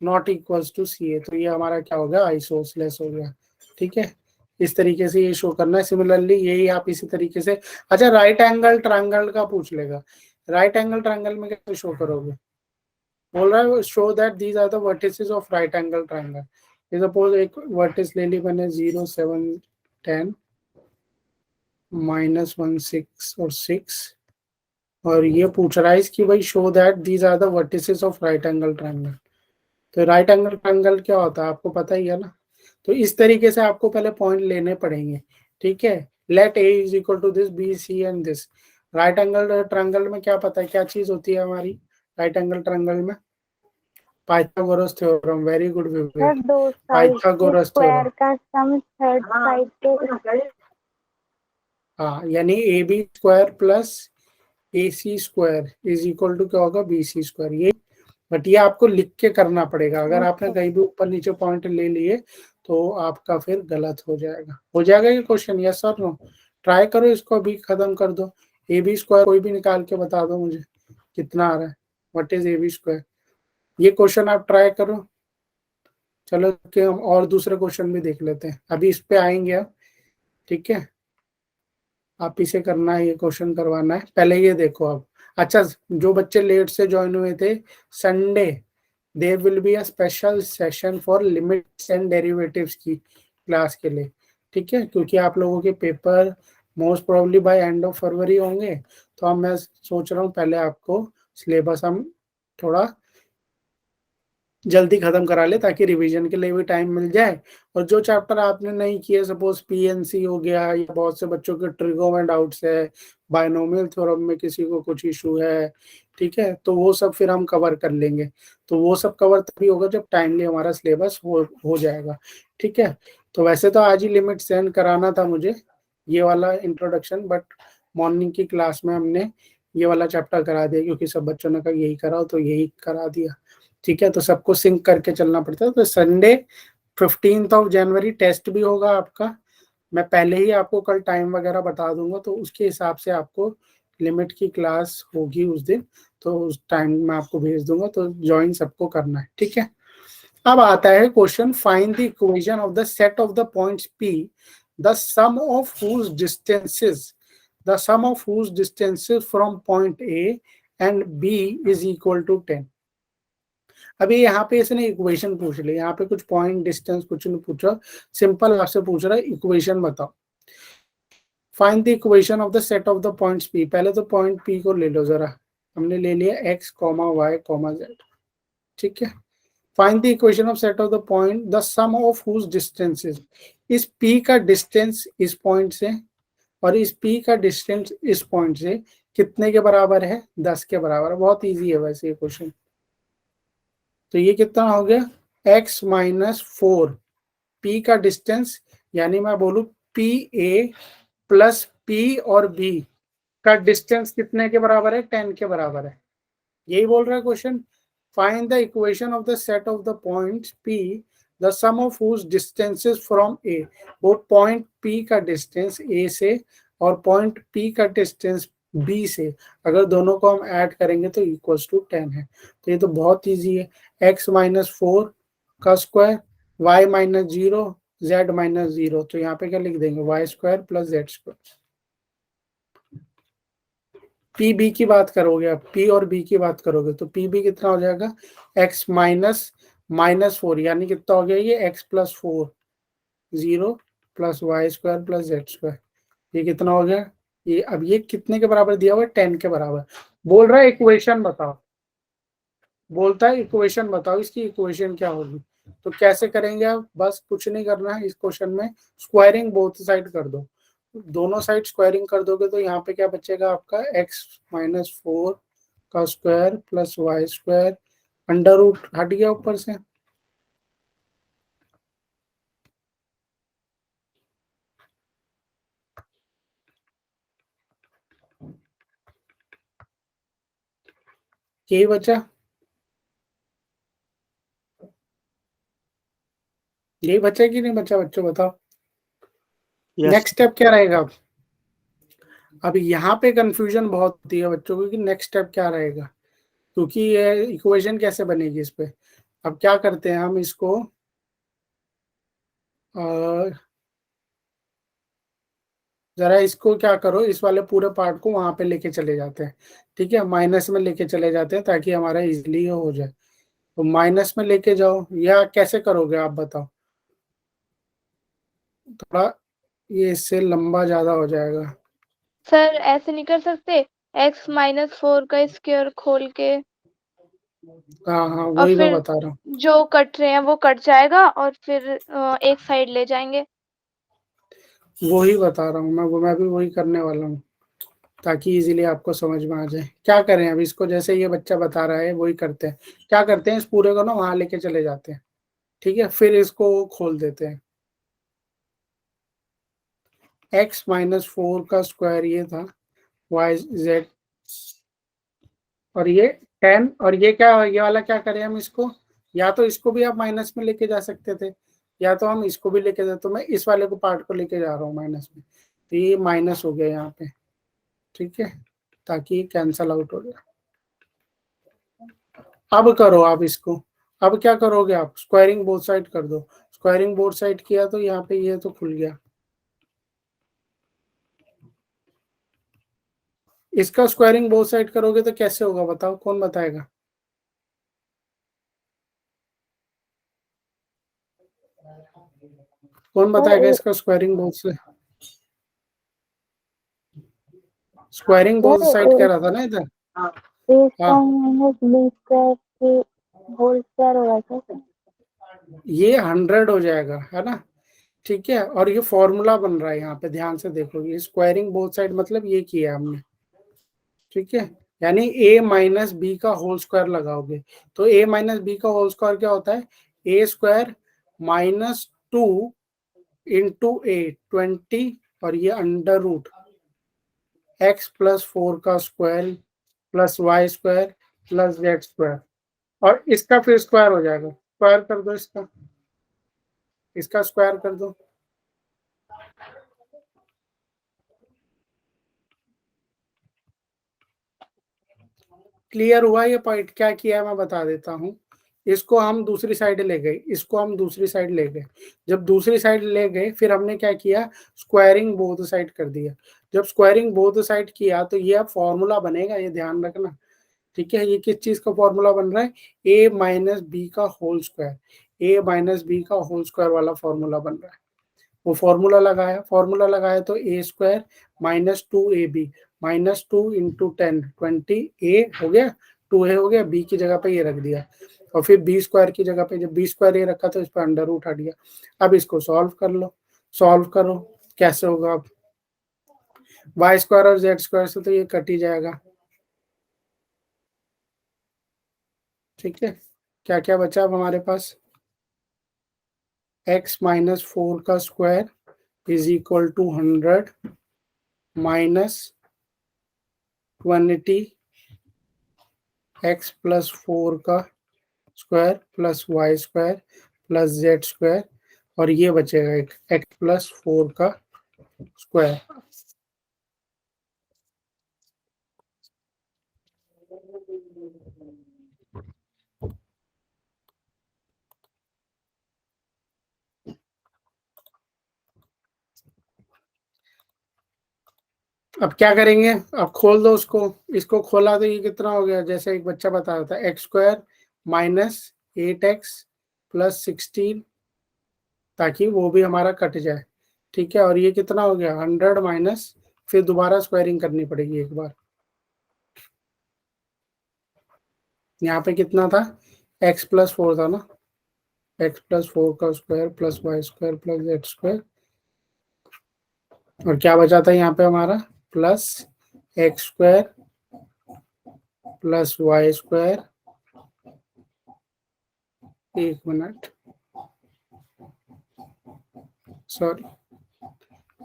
not equals to CA, तो ये हमारा क्या हो गया, आइसोसेलेस हो गया। ठीक है, इस तरीके से ये शो करना है। सिमिलरली यही आप इसी तरीके से, अच्छा राइट एंगल ट्रायंगल का पूछ लेगा, राइट एंगल ट्रायंगल में कैसे शो करोगे, बोल रहा है show that these are the vertices of right angle triangle. Suppose एक वर्टिस ले ली मैंने 0 7 10 -1 6 और 6, और ये पूछ रहा है कि भाई show that these are the vertices of right angle triangle. तो राइट एंगल ट्रायंगल क्या होता है आपको पता ही है ना, तो इस तरीके से आपको पहले पॉइंट लेने पड़ेंगे। ठीक है, let A = this, B C and this. Right angle triangle में क्या पता है क्या चीज होती है हमारी, राइट एंगल ट्रायंगल में Pythagoras theorem, very good Vivek, sir 2 side के पाइथागोरस स्क्वायर थ्योरम। का सम थर्ड साइड के, हाँ, यानी AB² + AC² = क्या होगा, BC²। ये बट ये आपको लिख के करना पड़ेगा, अगर आपने कहीं भी ऊपर नीचे पॉइंट ले लिए तो आपका फिर गलत हो जाएगा। हो जाएगा ये क्वेश्चन, यस और नो, ट्राई करो इसको, अभी खत्म कर दो। AB² कोई भी निकाल के बता दो मुझे कितना आ रहा है, व्हाट इज AB², ये क्वेश्चन आप ट्राई करो। चलो कि हम और दूसरे क्वेश्चन भी देख लेते हैं, अभी इस पे आएंगे अब। ठीक है, आप इसे करना है, ये क्वेश्चन करवाना है, पहले ये देखो अब। अच्छा, जो बच्चे लेट से ज्वाइन हुए थे, Sunday there will be a special session for limits and derivatives की क्लास के लिए। ठीक है, क्योंकि आप लोगों के paper most probably by end of फरवरी होंगे, तो हम मैं सोच रहा हूँ पहले आपको सिलेबस हम थोड़ा जल्दी खत्म करा ले, ताकि रिवीजन के लिए भी टाइम मिल जाए। और जो चैप्टर आपने नहीं किए, सपोज PNC हो गया, या बहुत से बच्चों के ट्रिगो में डाउट्स है, बायनोमियल थ्योरम में किसी को कुछ इशू है, ठीक है, तो वो सब फिर हम कवर कर लेंगे। तो वो सब कवर तभी होगा जब टाइमली हमारा सिलेबस हो जाएगा। ठीक है, तो वैसे तो आज ही लिमिट सेंड कराना था मुझे, ये वाला इंट्रोडक्शन, बट मॉर्निंग की क्लास में हमने ये वाला चैप्टर करा दिया, क्योंकि सब बच्चों ने कहा यही कराओ, तो यही करा दिया। ठीक है, तो सबको सिंक करके चलना पड़ता है। तो संडे 15 जनवरी टेस्ट भी होगा आपका, मैं पहले ही आपको कल टाइम वगैरह बता दूंगा, तो उसके हिसाब से आपको लिमिट की क्लास होगी उस दिन, तो उस टाइम में आपको भेज दूंगा, तो ज्वाइन सबको करना है। ठीक है, अब आता है question, find the equation of the set of the points P, the sum of whose distances from point A and B is equal to 10। अभी यहाँ पे इसने इक्वेशन पूछ ली, यहाँ पे कुछ पॉइंट डिस्टेंस कुछ नहीं पूछा, सिंपल आपसे पूछ रहा है इक्वेशन बताओ। Find the equation of the set of the points P, पहले तो पॉइंट P को ले लो जरा, हमने ले लिया x, y, z। ठीक है, find the equation of set of the point the sum of whose distances, इस P का डिस्टेंस इस पॉइंट से और इस P का डिस्टेंस इस पॉइंट से कितने के बराबर है, 10 के बराबर है। बहुत इजी है वैसे ये क्वेश्चन। तो ये कितना हो गया, x - 4, P का डिस्टेंस, यानी मैं बोलूं PA + P और B का डिस्टेंस कितने के बराबर है, 10 के बराबर है, यही बोल रहा है question. Find the equation of the set of the points P, the sum of whose distances from A, वो पॉइंट P का डिस्टेंस A से और पॉइंट P का डिस्टेंस B से, अगर दोनों को हम ऐड करेंगे तो इक्वल्स टू 10 है। तो ये तो बहुत इजी है, x - 4 का स्क्वायर, y - 0, z - 0, तो यहाँ पे क्या लिख देंगे, y² + z²। पी बी की बात करोगे, अब पी और बी की बात करोगे तो पी बी कितना हो जाएगा, x -4, यानी कितना हो गया ये x + 4, 0 + y² + z², ये कितना हो गया, ये अब ये कितने के बराबर दिया हुआ है, 10 के बराबर। बोल रहा है इक्वेशन बताओ, बोलता है इक्वेशन बताओ, इसकी इक्वेशन क्या होगी। तो कैसे करेंगे आप, बस कुछ नहीं करना है, इस क्वेश्चन में स्क्वायरिंग बोथ साइड कर दो, दोनों साइड स्क्वायरिंग कर दोगे तो यहाँ पे क्या बचेगा आपका, x - 4 का square plus Y square, under root हट गया ऊपर से, यही बचा, यही बचा कि नहीं बचा बच्चों बताओ। यस नेक्स्ट स्टेप क्या रहेगा अब यहाँ पे कंफ्यूजन बहुत होती है बच्चों को कि नेक्स्ट स्टेप क्या रहेगा, क्योंकि ये इक्वेशन कैसे बनेगी इस पे। अब क्या करते हैं हम इसको जरा इसको क्या करो, इस वाले पूरे पार्ट को वहां पे लेके चले जाते हैं, ठीक है, माइनस में लेके चले जाते हैं ताकि हमारा इजीली हो जाए। तो माइनस में लेके जाओ, या कैसे करोगे आप बताओ, थोड़ा ये इससे लंबा ज्यादा हो जाएगा। सर ऐसे नहीं कर सकते, x-4 का स्क्वायर खोल के, हाँ हाँ और वही मैं फिर बता रहा हूँ, जो कट रहे हैं वो कट जाएगा और फिर एक साइड ले जाएंगे। वही बता रहा हूँ मैं भी वही करने वाला हूँ ताकि इजीली आपको समझ में आ जाए। क्या करें अब इसको, जैसे ये बच्चा बता रहा है वही करते हैं। क्या करते हैं, इस पूरे को ना वहां लेके चले जाते हैं, ठीक है, फिर इसको खोल देते हैं। x-4 का स्क्वायर ये था, वाई जेड, और ये 10, और ये क्या, ये वाला क्या करें हम इसको, या तो इसको भी आप माइनस में लेके जा सकते थे, या तो हम इसको भी लेके जा, तो मैं इस वाले को पार्ट को लेके जा रहा हूँ माइनस में, तो ये माइनस हो गया यहाँ पे, ठीक है, ताकि कैंसल आउट हो जाए। अब करो आप इसको, अब क्या करोगे आप, स्क्वायरिंग बोथ साइड कर दो। स्क्वायरिंग बोथ साइड किया तो यहाँ पे ये तो खुल गया, इसका स्क्वायरिंग बोथ साइड करोगे तो कैसे होगा बताओ, कौन बताएगा। कौन बताएगा इसका स्क्वायरिंग बोथ से, स्क्वायरिंग बोथ साइड कह रहा था ना इधर। A minus B square के होल स्क्वायर होगा क्या? ये 100 हो जाएगा, है ना, ठीक है, और ये फॉर्मूला बन रहा है यहाँ पे, ध्यान से देखो, ये स्क्वायरिंग बोथ साइड मतलब ये किया हमने, ठीक है, यानी a माइनस बी का होल स्क्वायर लगाओगे, तो a माइनस बी का होल स्क्वायर क्या होता है, a square minus 2 into a 20, और ये अंडर रूट x प्लस 4 का square plus Y square plus Z square, और इसका फिर स्क्वायर हो जाएगा, स्क्वायर कर दो इसका, इसका स्क्वायर कर दो। क्लियर हुआ ये पॉइंट, क्या किया मैं बता देता हूँ। इसको हम दूसरी साइड ले गए, इसको हम दूसरी साइड ले गए, जब दूसरी साइड ले गए फिर हमने क्या किया, स्क्वायरिंग बोथ साइड कर दिया। जब स्क्वायरिंग बोथ साइड किया तो ये अब फॉर्मूला बनेगा, ये ध्यान रखना, ठीक है। ये किस चीज का फॉर्मूला बन रहा है, ए माइनस बी का whole square, A minus B का होल स्क्वायर वाला फॉर्मूला बन रहा है। वो फॉर्मूला लगाया तो A square minus 2ab minus 2 into 10 20 A हो गया, 2a हो गया, बी की जगह पे ये रख दिया, और फिर बी स्क्वायर की जगह पे जब बी स्क्वायर ये रखा तो इस पर अंडर रूट हट गया। अब इसको सॉल्व कर लो, सॉल्व करो, कैसे होगा, अब वाई स्क्वायर और जेड स्क्वायर से तो ये कट ही जाएगा, ठीक है। क्या क्या बचा अब हमारे पास, x-4 का square is equal to 100 minus 20 x plus 4 का square plus Y square plus Z square, और ये बचेगा एक x प्लस 4 का स्क्वायर। अब क्या करेंगे, अब खोल दो उसको, इसको खोला तो ये कितना हो गया, जैसे एक बच्चा बता रहा था, X square minus 8x plus 16, ताकि वो भी हमारा कट जाए, ठीक है, और ये कितना हो गया 100 माइनस, फिर दोबारा स्क्वायरिंग करनी पड़ेगी एक बार, यहाँ पे कितना था, x प्लस 4 था ना, x प्लस 4 का square plus Y square plus Z square, और क्या बचा था यहाँ पे हमारा, plus X square plus Y square, एक मिनट, सॉरी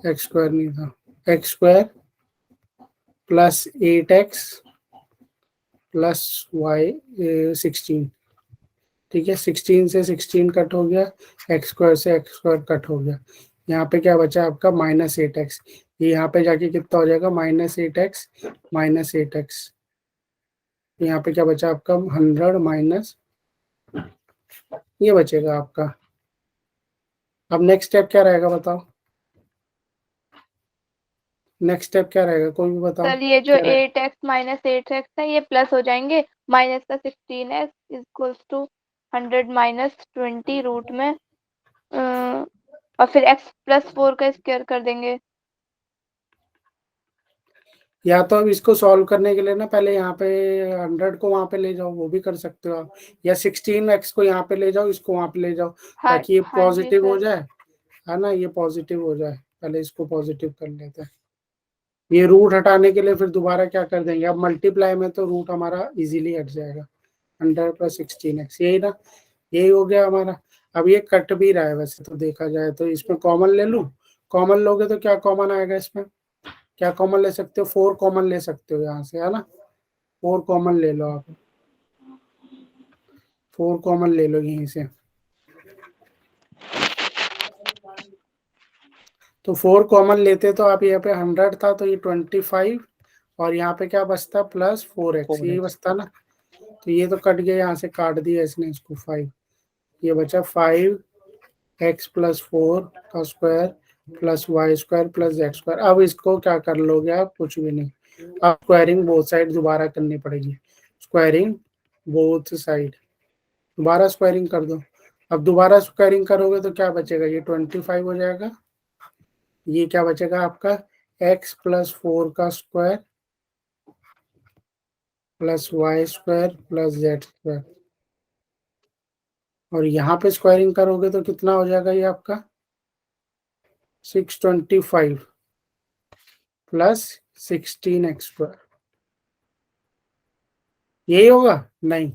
एक्स स्क्वायर नहीं था, X square plus 8x plus Y 16। ठीक है, 16 से 16 कट हो गया, एक्स स्क्वायर से एक्स स्क्वायर कट हो गया। यहाँ पे क्या बचा आपका -8x। ये यहाँ पे जाके कितना हो जाएगा -8x -8x। यहाँ पे क्या बचा आपका 100 माइनस, ये बचेगा आपका। अब नेक्स्ट स्टेप क्या रहेगा बताओ, नेक्स्ट स्टेप क्या रहेगा, कोई भी बताओ। सर ये जो क्या रहेगा? 8x माइनस 8x है ये प्लस हो जाएंगे, माइनस का 16x equals to 100 minus 20 root में और फिर x प्लस 4 का स्क्वायर कर देंगे। या तो अब इसको सॉल्व करने के लिए ना पहले यहाँ पे 100 को वहां पे ले जाओ, वो भी कर सकते हो आप, या 16x को यहाँ पे ले जाओ, इसको वहां पे ले जाओ, हाँ ताकि ये हाँ जी पॉजिटिव हो सर। जाए, है ना, ये पॉजिटिव हो जाए। पहले इसको पॉजिटिव कर लेते हैं। ये रूट हटाने के लिए फिर दोबारा क्या कर देंगे, अब मल्टीप्लाई में तो रूट हमारा इजीली हट जाएगा, 100 प्लस 16x, यही ना, यही हो गया हमारा। अब ये कट भी रहा है वैसे तो देखा जाए तो, इसमें कॉमन ले लूं, कॉमन लोगे तो क्या कॉमन आएगा इसमें, क्या कॉमन ले सकते हो, 4 कॉमन ले सकते हो यहाँ से, है ना, 4 कॉमन ले लो आप, 4 कॉमन ले लो यहीं से। तो 4 कॉमन लेते तो आप यहाँ पे 100 था तो ये 25, और यहाँ पे क्या बचता प्लस 4x, यही बचता ना। तो ये तो कट गया, यहाँ से काट दिया इसने इसको 5, ये बचा 5x प्लस 4 का square plus Y square plus Z square. अब इसको क्या कर लोगे आप, कुछ भी नहीं, अब स्क्वायरिंग बोथ साइड दोबारा करनी पड़ेगी, स्क्वायरिंग बोथ साइड, दोबारा स्क्वायरिंग कर दो। अब दोबारा स्क्वायरिंग करोगे तो क्या बचेगा, ये 25 हो जाएगा, ये क्या बचेगा आपका x प्लस 4 का square plus Y square plus Z square, और यहाँ पे स्क्वायरिंग करोगे तो कितना हो जाएगा ये आपका 625 प्लस 16x स्क्वायर, यही होगा। नहीं,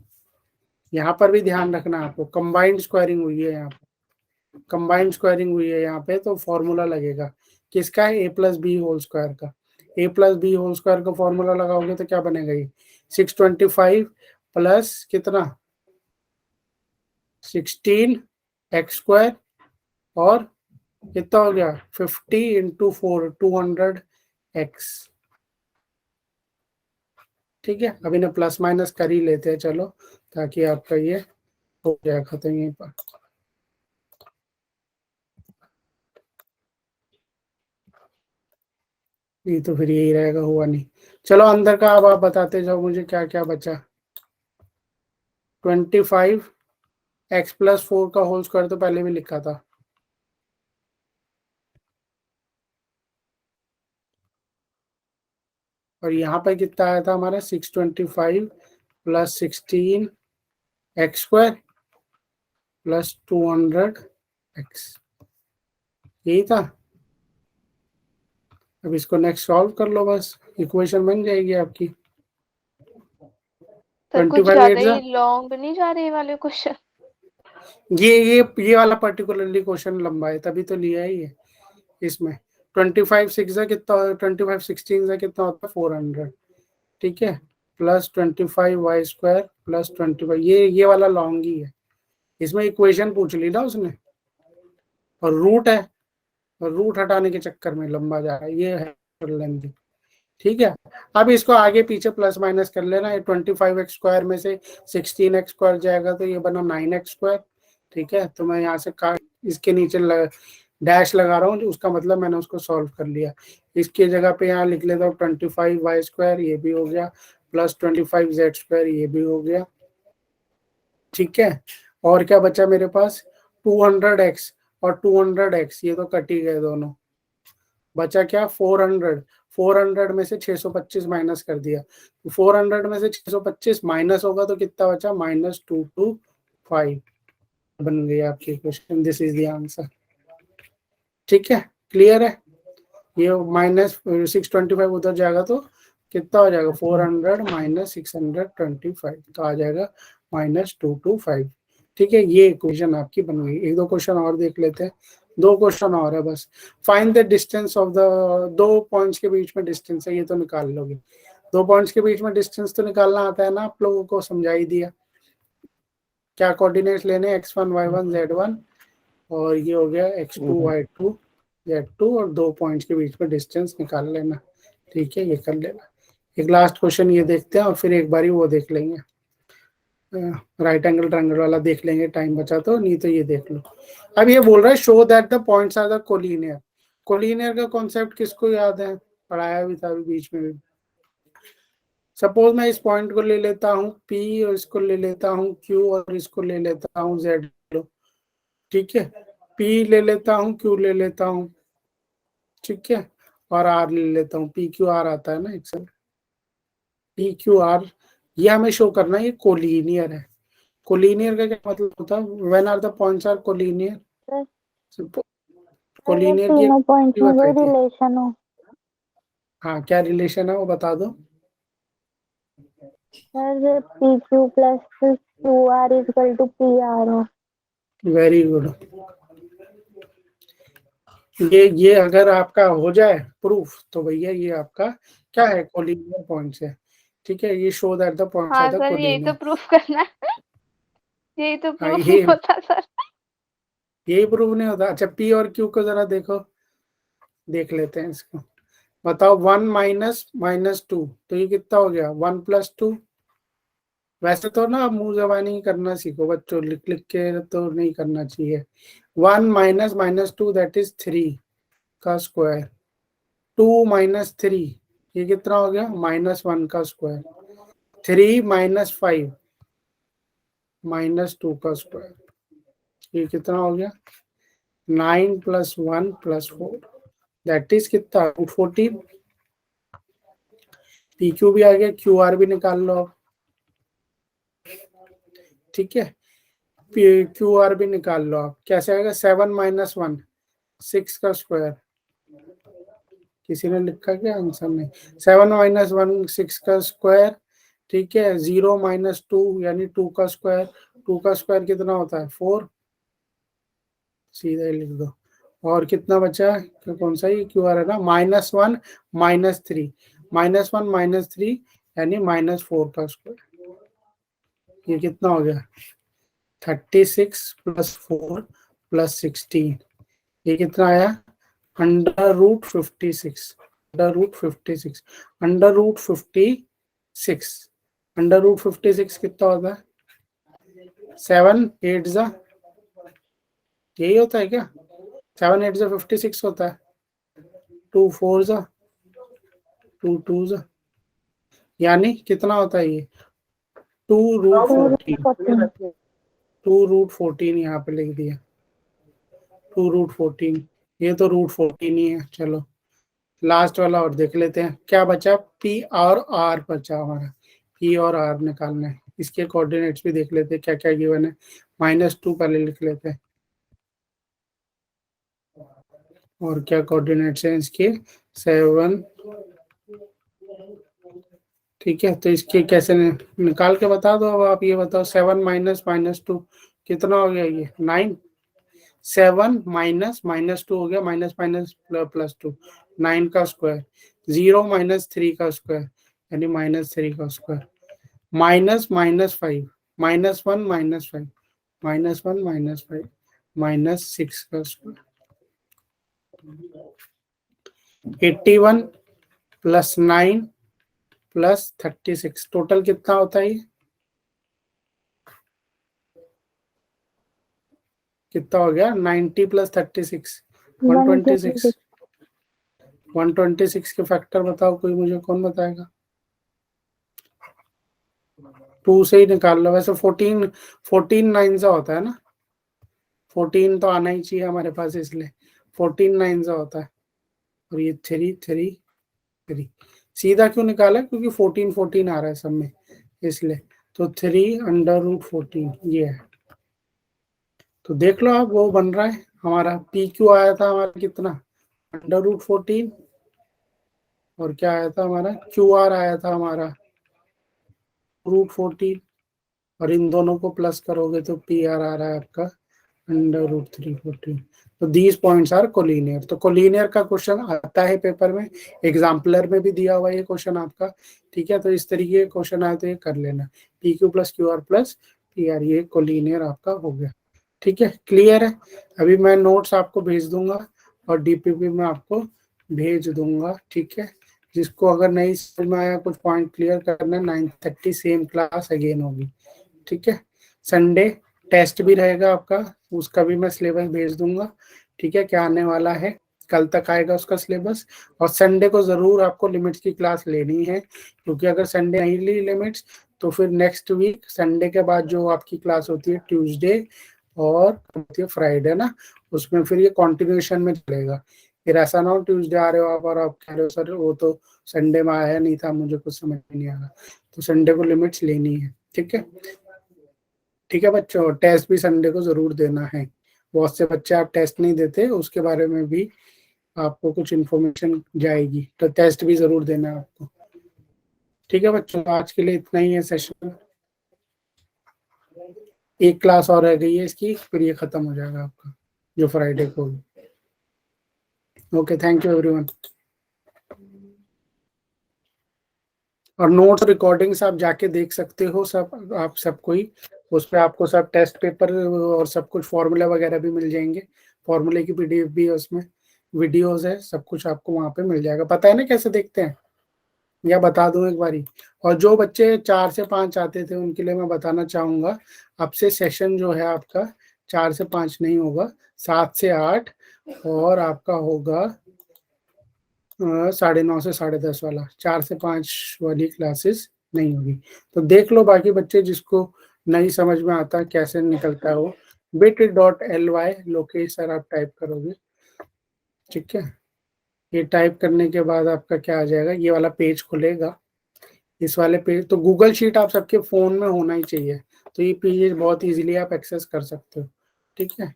यहाँ पर भी ध्यान रखना आपको, कंबाइंड स्क्वायरिंग हुई है यहाँ पे, कंबाइंड स्क्वायरिंग हुई है यहाँ पे, तो फॉर्मूला लगेगा किसका, ए प्लस बी होल स्क्वायर का। ए प्लस बी होल स्क्वायर का फॉर्मूला लगाओगे तो क्या बनेगा, ये 625 प्लस कितना 16x स्क्वायर, और कितना हो गया 50 इंटू 4 200x। ठीक है, अब इन्हें प्लस माइनस कर ही लेते हैं चलो, ताकि आपका ये हो जाए खत्म यहीं पर। ये तो फिर यही रहेगा, हुआ नहीं। चलो अंदर का अब आप बताते जाओ मुझे क्या क्या बचा। 25x प्लस 4 का होल स्क्वायर तो पहले भी लिखा था, और यहाँ पर कितना आया था हमारा 625 plus 16x square plus 200x, यही था। अब इसको नेक्स्ट सॉल्व कर लो, बस इक्वेशन बन जाएगी आपकी। सर कुछ 25 ज्यादा 8 ही लॉन्ग नहीं जा रहे ये वाले क्वेश्चन। ये वाला पर्टिकुलरली क्वेश्चन लंबा है, तभी तो लिया ही है इसमें। 25 6 कितना, 25 16 कितना होता है 400, ठीक है, प्लस 25 वाई स्क्वायर प्लस 25, ये वाला लॉन्ग ही है, इसमें इक्वेशन पूछ ली ना उसने, और रूट है, और रूट हटाने के चक्कर में लंबा जा रहा है, ये है लेंथी। ठीक है, अब इसको आगे पीछे प्लस माइनस कर लेना, ये 25x स्क्वायर में से 16x स्क्वायर जाएगा तो ये बना 9x स्क्वायर। ठीक है, तो मैं यहाँ से इसके नीचे डैश लगा रहा हूँ, उसका मतलब मैंने उसको सॉल्व कर लिया। इसकी जगह पे यहाँ लिख लेता हूँ 25y स्क्वायर, ये भी हो गया, प्लस 25z स्क्वायर, ये भी हो गया। ठीक है, और क्या बचा मेरे पास 200x और 200x, ये तो कट ही गए दोनों, बचा क्या 400, 400 में से 625 माइनस कर दिया, 400 में से 625 माइनस होगा तो कितना बचा -225, बन गई आपकी question, this is the answer. ठीक है, क्लियर है, ये -625 उधर जाएगा तो कितना हो जाएगा 400 माइनस 625, तो आ जाएगा -225। ठीक है, ये इक्वेशन आपकी बन गई। एक दो क्वेश्चन और देख लेते हैं, 2 क्वेश्चन और है बस। Find the distance of the, 2 points के बीच में डिस्टेंस है, ये तो निकाल लोगे। 2 पॉइंट्स के बीच में डिस्टेंस तो निकालना आता है ना, आप लोगों को समझा ही दिया। क्या कोऑर्डिनेट्स लेने, x1 y1 z1, और ये हो गया x2 y2 z2, और 2 पॉइंट्स के बीच में डिस्टेंस निकाल लेना। ठीक है, ये कर लेना। एक लास्ट क्वेश्चन ये देखते हैं और फिर एक बारी वो देख लेंगे, राइट एंगल ट्रायंगल वाला देख लेंगे, टाइम बचा तो, नहीं तो ये देख लो। अब ये बोल रहा है show that the points are the collinear. Collinear का कॉन्सेप्ट किसको याद है, पढ़ाया भी था अभी बीच में भी। सपोज मैं इस पॉइंट को ले लेता हूँ P, और इसको ले लेता हूँ Q, और इसको ले लेता हूँ Z। ठीक है, P ले लेता हूँ, Q ले लेता हूँ, ठीक है, और R ले लेता हूँ। PQR आता है ना एक्सेल, PQR, ये हमें शो करना है, ये कोलिनियर है। कोलिनियर का क्या मतलब होता है, when are the points are collinear. Collinear की तीनों पॉइंट में कोई बताई थी। रिलेशन हो। हाँ, क्या रिलेशन है वो बता दो। Sir PQ plus QR equal to PR हो। Very good. ये अगर आपका हो जाए प्रूफ, तो भैया ये आपका क्या है, कोलिनियर पॉइंट्स है। ठीक है, ये show that the points are हाँ द सर, यही तो कोलिनियर। प्रूफ करना है। यही तो हाँ, प्रूफ नहीं होता सर। यही प्रूफ नहीं होता। अच्छा, P और Q को जरा देखो, देख लेते हैं इसको। बताओ 1 माइनस -2, तो ये कितना हो गया 1 + 2। वैसे तो ना आप मुंह जबानी करना सीखो बच्चों, लिख लिख के तो नहीं करना चाहिए। 1 माइनस -2 दैट इज 3 का स्क्वायर। 2 माइनस 3, ये कितना हो गया -1 का स्क्वायर। 3 माइनस 5 -2 का स्क्वायर, ये कितना हो गया 9 + 1 + 4 दैट इज कितना √14। PQ भी आ गया, QR भी निकाल लो। ठीक है, QR भी निकाल लो आप। कैसे आएगा 7 माइनस 1 6 का स्क्वायर। किसी ने लिखा क्या आंसर में, 7 माइनस 1 6 का स्क्वायर। ठीक है, 0 माइनस 2 यानी 2 का स्क्वायर। 2 का स्क्वायर कितना होता है 4, सीधा ही लिख दो। और कितना बचा, कौन सा ही QR है ना, -1 -3, -1 -3 यानी -4 का स्क्वायर। ये कितना हो गया 36 + 4 + 16, ये कितना आया √56। √56 √56 कितना होता है 7 8 जा, यही होता है क्या, 7 8 जा 56 होता है। 2 4 जा 2 2 जा, यानी कितना होता है ये 2√14। 2√14 यहाँ पे लिख दिया, 2√14, ये तो √14 ही है। चलो लास्ट वाला और देख लेते हैं, क्या बचा P और R बचा हमारा। P और R निकालना है, इसके कोऑर्डिनेट्स भी देख लेते हैं क्या क्या गिवन है। -2 पहले लिख लेते हैं, और क्या कोऑर्डिनेट्स हैं इसके 7। ठीक है, तो इसके कैसे निकाल के बता दो। अब आप ये बताओ 7 माइनस -2 कितना हो गया, ये 9। 7 माइनस -2 हो गया, माइनस माइनस +2, 9 का स्क्वायर। 0 माइनस 3 का स्क्वायर यानी -3 का स्क्वायर। -5 -1 -5 -1 -5 -6 का स्क्वायर। 81 + 9 + 36 टोटल कितना होता है, कितना हो गया 90 + 36 126। 126 के फैक्टर बताओ कोई, मुझे कौन बताएगा। 2 से ही निकाल लो, वैसे 14 9 से होता है ना, 14 तो आना ही चाहिए हमारे पास, इसलिए 14 9 से होता है। और ये 3 3 3 सीधा क्यों निकाला, क्योंकि 14 14 आ रहा है सब में, इसलिए। तो 3 √14 ये है। तो देख लो आप, वो बन रहा है हमारा PQ आया था हमारा कितना √14, और क्या आया था हमारा, QR आया था हमारा √14, और इन दोनों को प्लस करोगे तो PR आ रहा है आपका √314। तो दीज पॉइंट्स आर कोलिनियर। तो कोलिनियर का क्वेश्चन आता है पेपर में, एग्जाम्पलर में भी दिया हुआ है ये क्वेश्चन आपका, ठीक है। तो इस तरीके के क्वेश्चन आए तो ये कर लेना, PQ + QR + PR, ये कोलिनियर आपका हो गया, ठीक है। क्लियर है? अभी मैं नोट्स आपको भेज दूंगा और DPP में आपको भेज दूंगा, ठीक है। जिसको अगर नहीं समझ में आया, कुछ पॉइंट क्लियर करना, 9:30 सेम क्लास अगेन होगी, ठीक है। संडे टेस्ट भी रहेगा आपका, उसका भी मैं सिलेबस भेज दूंगा, ठीक है, क्या आने वाला है, कल तक आएगा उसका सिलेबस। और संडे को जरूर आपको लिमिट्स की क्लास लेनी है, क्योंकि अगर संडे नहीं ली लिमिट्स तो फिर नेक्स्ट वीक संडे के बाद जो आपकी क्लास होती है ट्यूसडे और होती है फ्राइडे ना, उसमें फिर ये कॉन्टिन्यूएशन में चलेगा। फिर ऐसा ना हो ट्यूसडे आ रहे हो आप और आप कह रहे हो सर वो तो संडे में आया नहीं था, मुझे कुछ समझ में नहीं आ रहा। तो संडे को लिमिट्स लेनी है, ठीक है। ठीक है बच्चों, टेस्ट भी संडे को जरूर देना है। बहुत से बच्चे आप टेस्ट नहीं देते, उसके बारे में भी आपको कुछ इन्फॉर्मेशन जाएगी, तो टेस्ट भी जरूर देना है आपको, ठीक है बच्चों। आज के लिए इतना ही है सेशन, एक क्लास और रह गई है इसकी, फिर ये खत्म हो जाएगा आपका जो फ्राइडे को। Okay, thank you everyone. और नोट्स रिकॉर्डिंग्स आप जाके देख सकते हो सब, आप सब कोई, उस पर आपको सब टेस्ट पेपर और सब कुछ फॉर्मूला वगैरह भी मिल जाएंगे, फॉर्मूले की PDF भी है उसमें, वीडियोस है, सब कुछ आपको वहाँ पे मिल जाएगा। पता है ना कैसे देखते हैं, या बता दूं एक बारी। और जो बच्चे 4 से 5 आते थे उनके लिए मैं बताना चाहूंगा, अब से सेशन जो है आपका 4 से 5 नहीं होगा, 7 से 8, और आपका होगा 9:30 से 10:30 वाला, 4 से 5 वाली क्लासेस नहीं होगी। तो देख लो बाकी बच्चे जिसको नहीं समझ में आता कैसे निकलता है वो, bit.ly लोकेश सर आप टाइप करोगे, ठीक है। ये टाइप करने के बाद आपका क्या आ जाएगा, ये वाला पेज खुलेगा। इस वाले पेज, तो गूगल शीट आप सबके फोन में होना ही चाहिए, तो ये पेज बहुत इजीली आप एक्सेस कर सकते हो, ठीक है।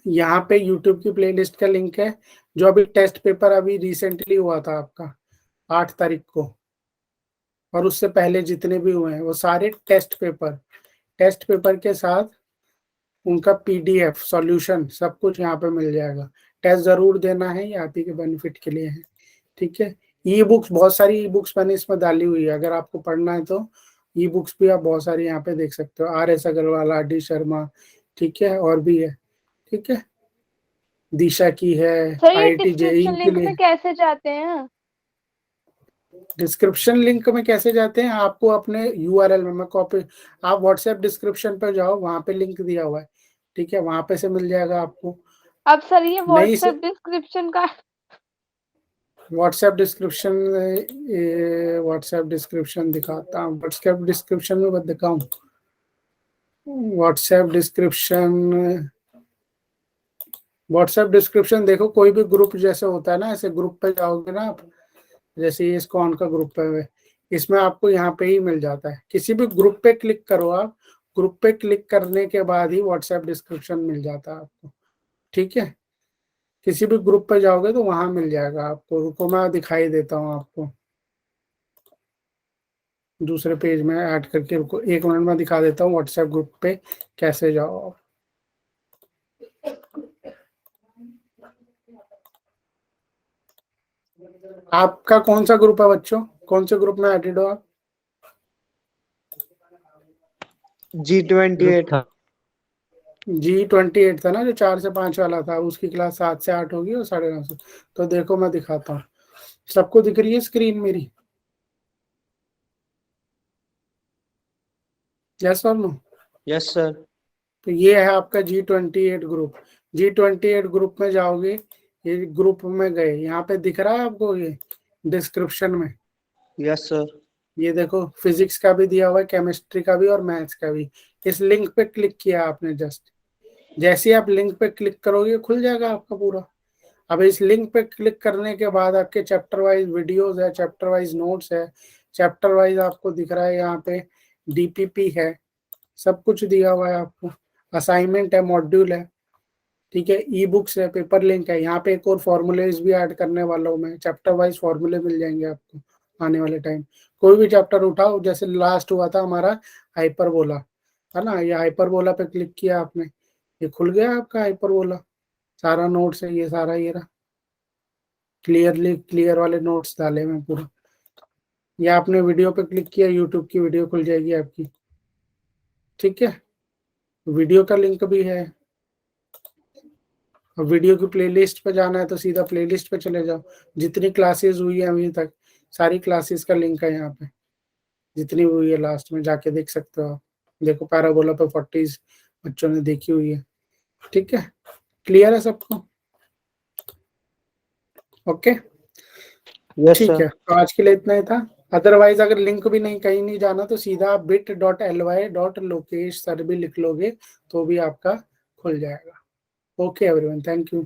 यहाँ पे यूट्यूब की प्लेलिस्ट का लिंक है, जो अभी टेस्ट पेपर अभी रिसेंटली हुआ था आपका 8 तारीख को, और उससे पहले जितने भी हुए हैं वो सारे टेस्ट पेपर के साथ उनका PDF सॉल्यूशन सब कुछ यहाँ पे मिल जाएगा। टेस्ट जरूर देना है, ये आप ही के बेनिफिट के लिए है, ठीक है। ई बुक्स, बहुत सारी ई बुक्स मैंने इसमें डाली हुई है, अगर आपको पढ़ना है तो ई बुक्स भी आप बहुत सारी यहाँ पे देख सकते हो, RS अग्रवाल, RD शर्मा, ठीक है, और भी है, ठीक है, दिशा की है, सर ये IIT JEE डिस्क्रिप्शन के लिंक लिए। में कैसे जाते हैं? डिस्क्रिप्शन लिंक में कैसे जाते हैं, आपको अपने URL में, मैं कॉपी, आप व्हाट्सएप डिस्क्रिप्शन पे जाओ, वहां पे लिंक दिया हुआ है, ठीक है, वहां पे से मिल जाएगा आपको। अब सर ये नहीं, व्हाट्सएप डिस्क्रिप्शन का व्हाट्सएप डिस्क्रिप्शन दिखाता हूँ, व्हाट्सएप डिस्क्रिप्शन में बस दिखाऊं, व्हाट्सएप डिस्क्रिप्शन देखो, कोई भी ग्रुप जैसे होता है ना, ऐसे ग्रुप पे जाओगे ना आप, जैसे ये इस्कॉन का ग्रुप है, इसमें आपको यहाँ पे ही मिल जाता है, किसी भी ग्रुप पे क्लिक करो आप, ग्रुप पे क्लिक करने के बाद ही व्हाट्सएप डिस्क्रिप्शन मिल जाता है आपको, ठीक है। किसी भी ग्रुप पे जाओगे तो वहां मिल जाएगा आपको, रुको मैं दिखाई देता हूँ आपको दूसरे पेज में ऐड करके, रुको 1 मिनट में दिखा देता हूँ व्हाट्सएप ग्रुप पे कैसे जाओ आप। आपका कौन सा ग्रुप है बच्चों, कौन से ग्रुप में एडेड हो आप? G28 G28 था ना, जो 4 से 5 वाला था, उसकी क्लास 7 से 8 होगी और 9:30 से। तो देखो मैं दिखाता हूँ, सबको दिख रही है स्क्रीन मेरी? यस और नो? Yes sir. तो ये है आपका G28 ग्रुप। G28 ग्रुप में जाओगे, ये ग्रुप में गए, यहाँ पे दिख रहा है आपको ये डिस्क्रिप्शन में, यस सर। ये देखो फिजिक्स का भी दिया हुआ है, केमिस्ट्री का भी और मैथ्स का भी। इस लिंक पे क्लिक किया आपने, जस्ट जैसे ही आप लिंक पे क्लिक करोगे खुल जाएगा आपका पूरा। अब इस लिंक पे क्लिक करने के बाद आपके चैप्टर वाइज वीडियोस है, चैप्टर वाइज नोट्स है, चैप्टर वाइज आपको दिख रहा है यहाँ पे DPP है, सब कुछ दिया हुआ है आपको, असाइनमेंट है, मॉड्यूल है, ठीक है, ई बुक्स है, पेपर लिंक है, यहाँ पे एक और फॉर्मूलेज भी ऐड करने वाला हूँ मैं, चैप्टर वाइज फॉर्मूले मिल जाएंगे आपको आने वाले टाइम। कोई भी चैप्टर उठाओ, जैसे लास्ट हुआ था हमारा हाइपरबोला, है ना, ये हाइपरबोला पे क्लिक किया आपने, ये खुल गया आपका हाइपरबोला, सारा नोट्स है ये सारा, ये रहा, क्लियर वाले नोट्स डाले मैं पूरा। ये आपने वीडियो पे क्लिक किया, यूट्यूब की वीडियो खुल जाएगी आपकी, ठीक है, वीडियो का लिंक भी है। वीडियो की प्लेलिस्ट पे जाना है तो सीधा प्लेलिस्ट पे चले जाओ, जितनी क्लासेस हुई है अभी तक सारी क्लासेस का लिंक है यहाँ पे, जितनी हुई है लास्ट में जाके देख सकते हो आप। देखो पैराबोला पे 40 बच्चों ने देखी हुई है, ठीक है, क्लियर है सबको? ओके, यस ठीक सर। है, तो आज के लिए इतना ही था। अदरवाइज अगर लिंक भी नहीं, कहीं नहीं जाना, तो सीधा bit.ly.lokesh सर भी लिख लोगे तो भी आपका खुल जाएगा। Okay everyone, thank you.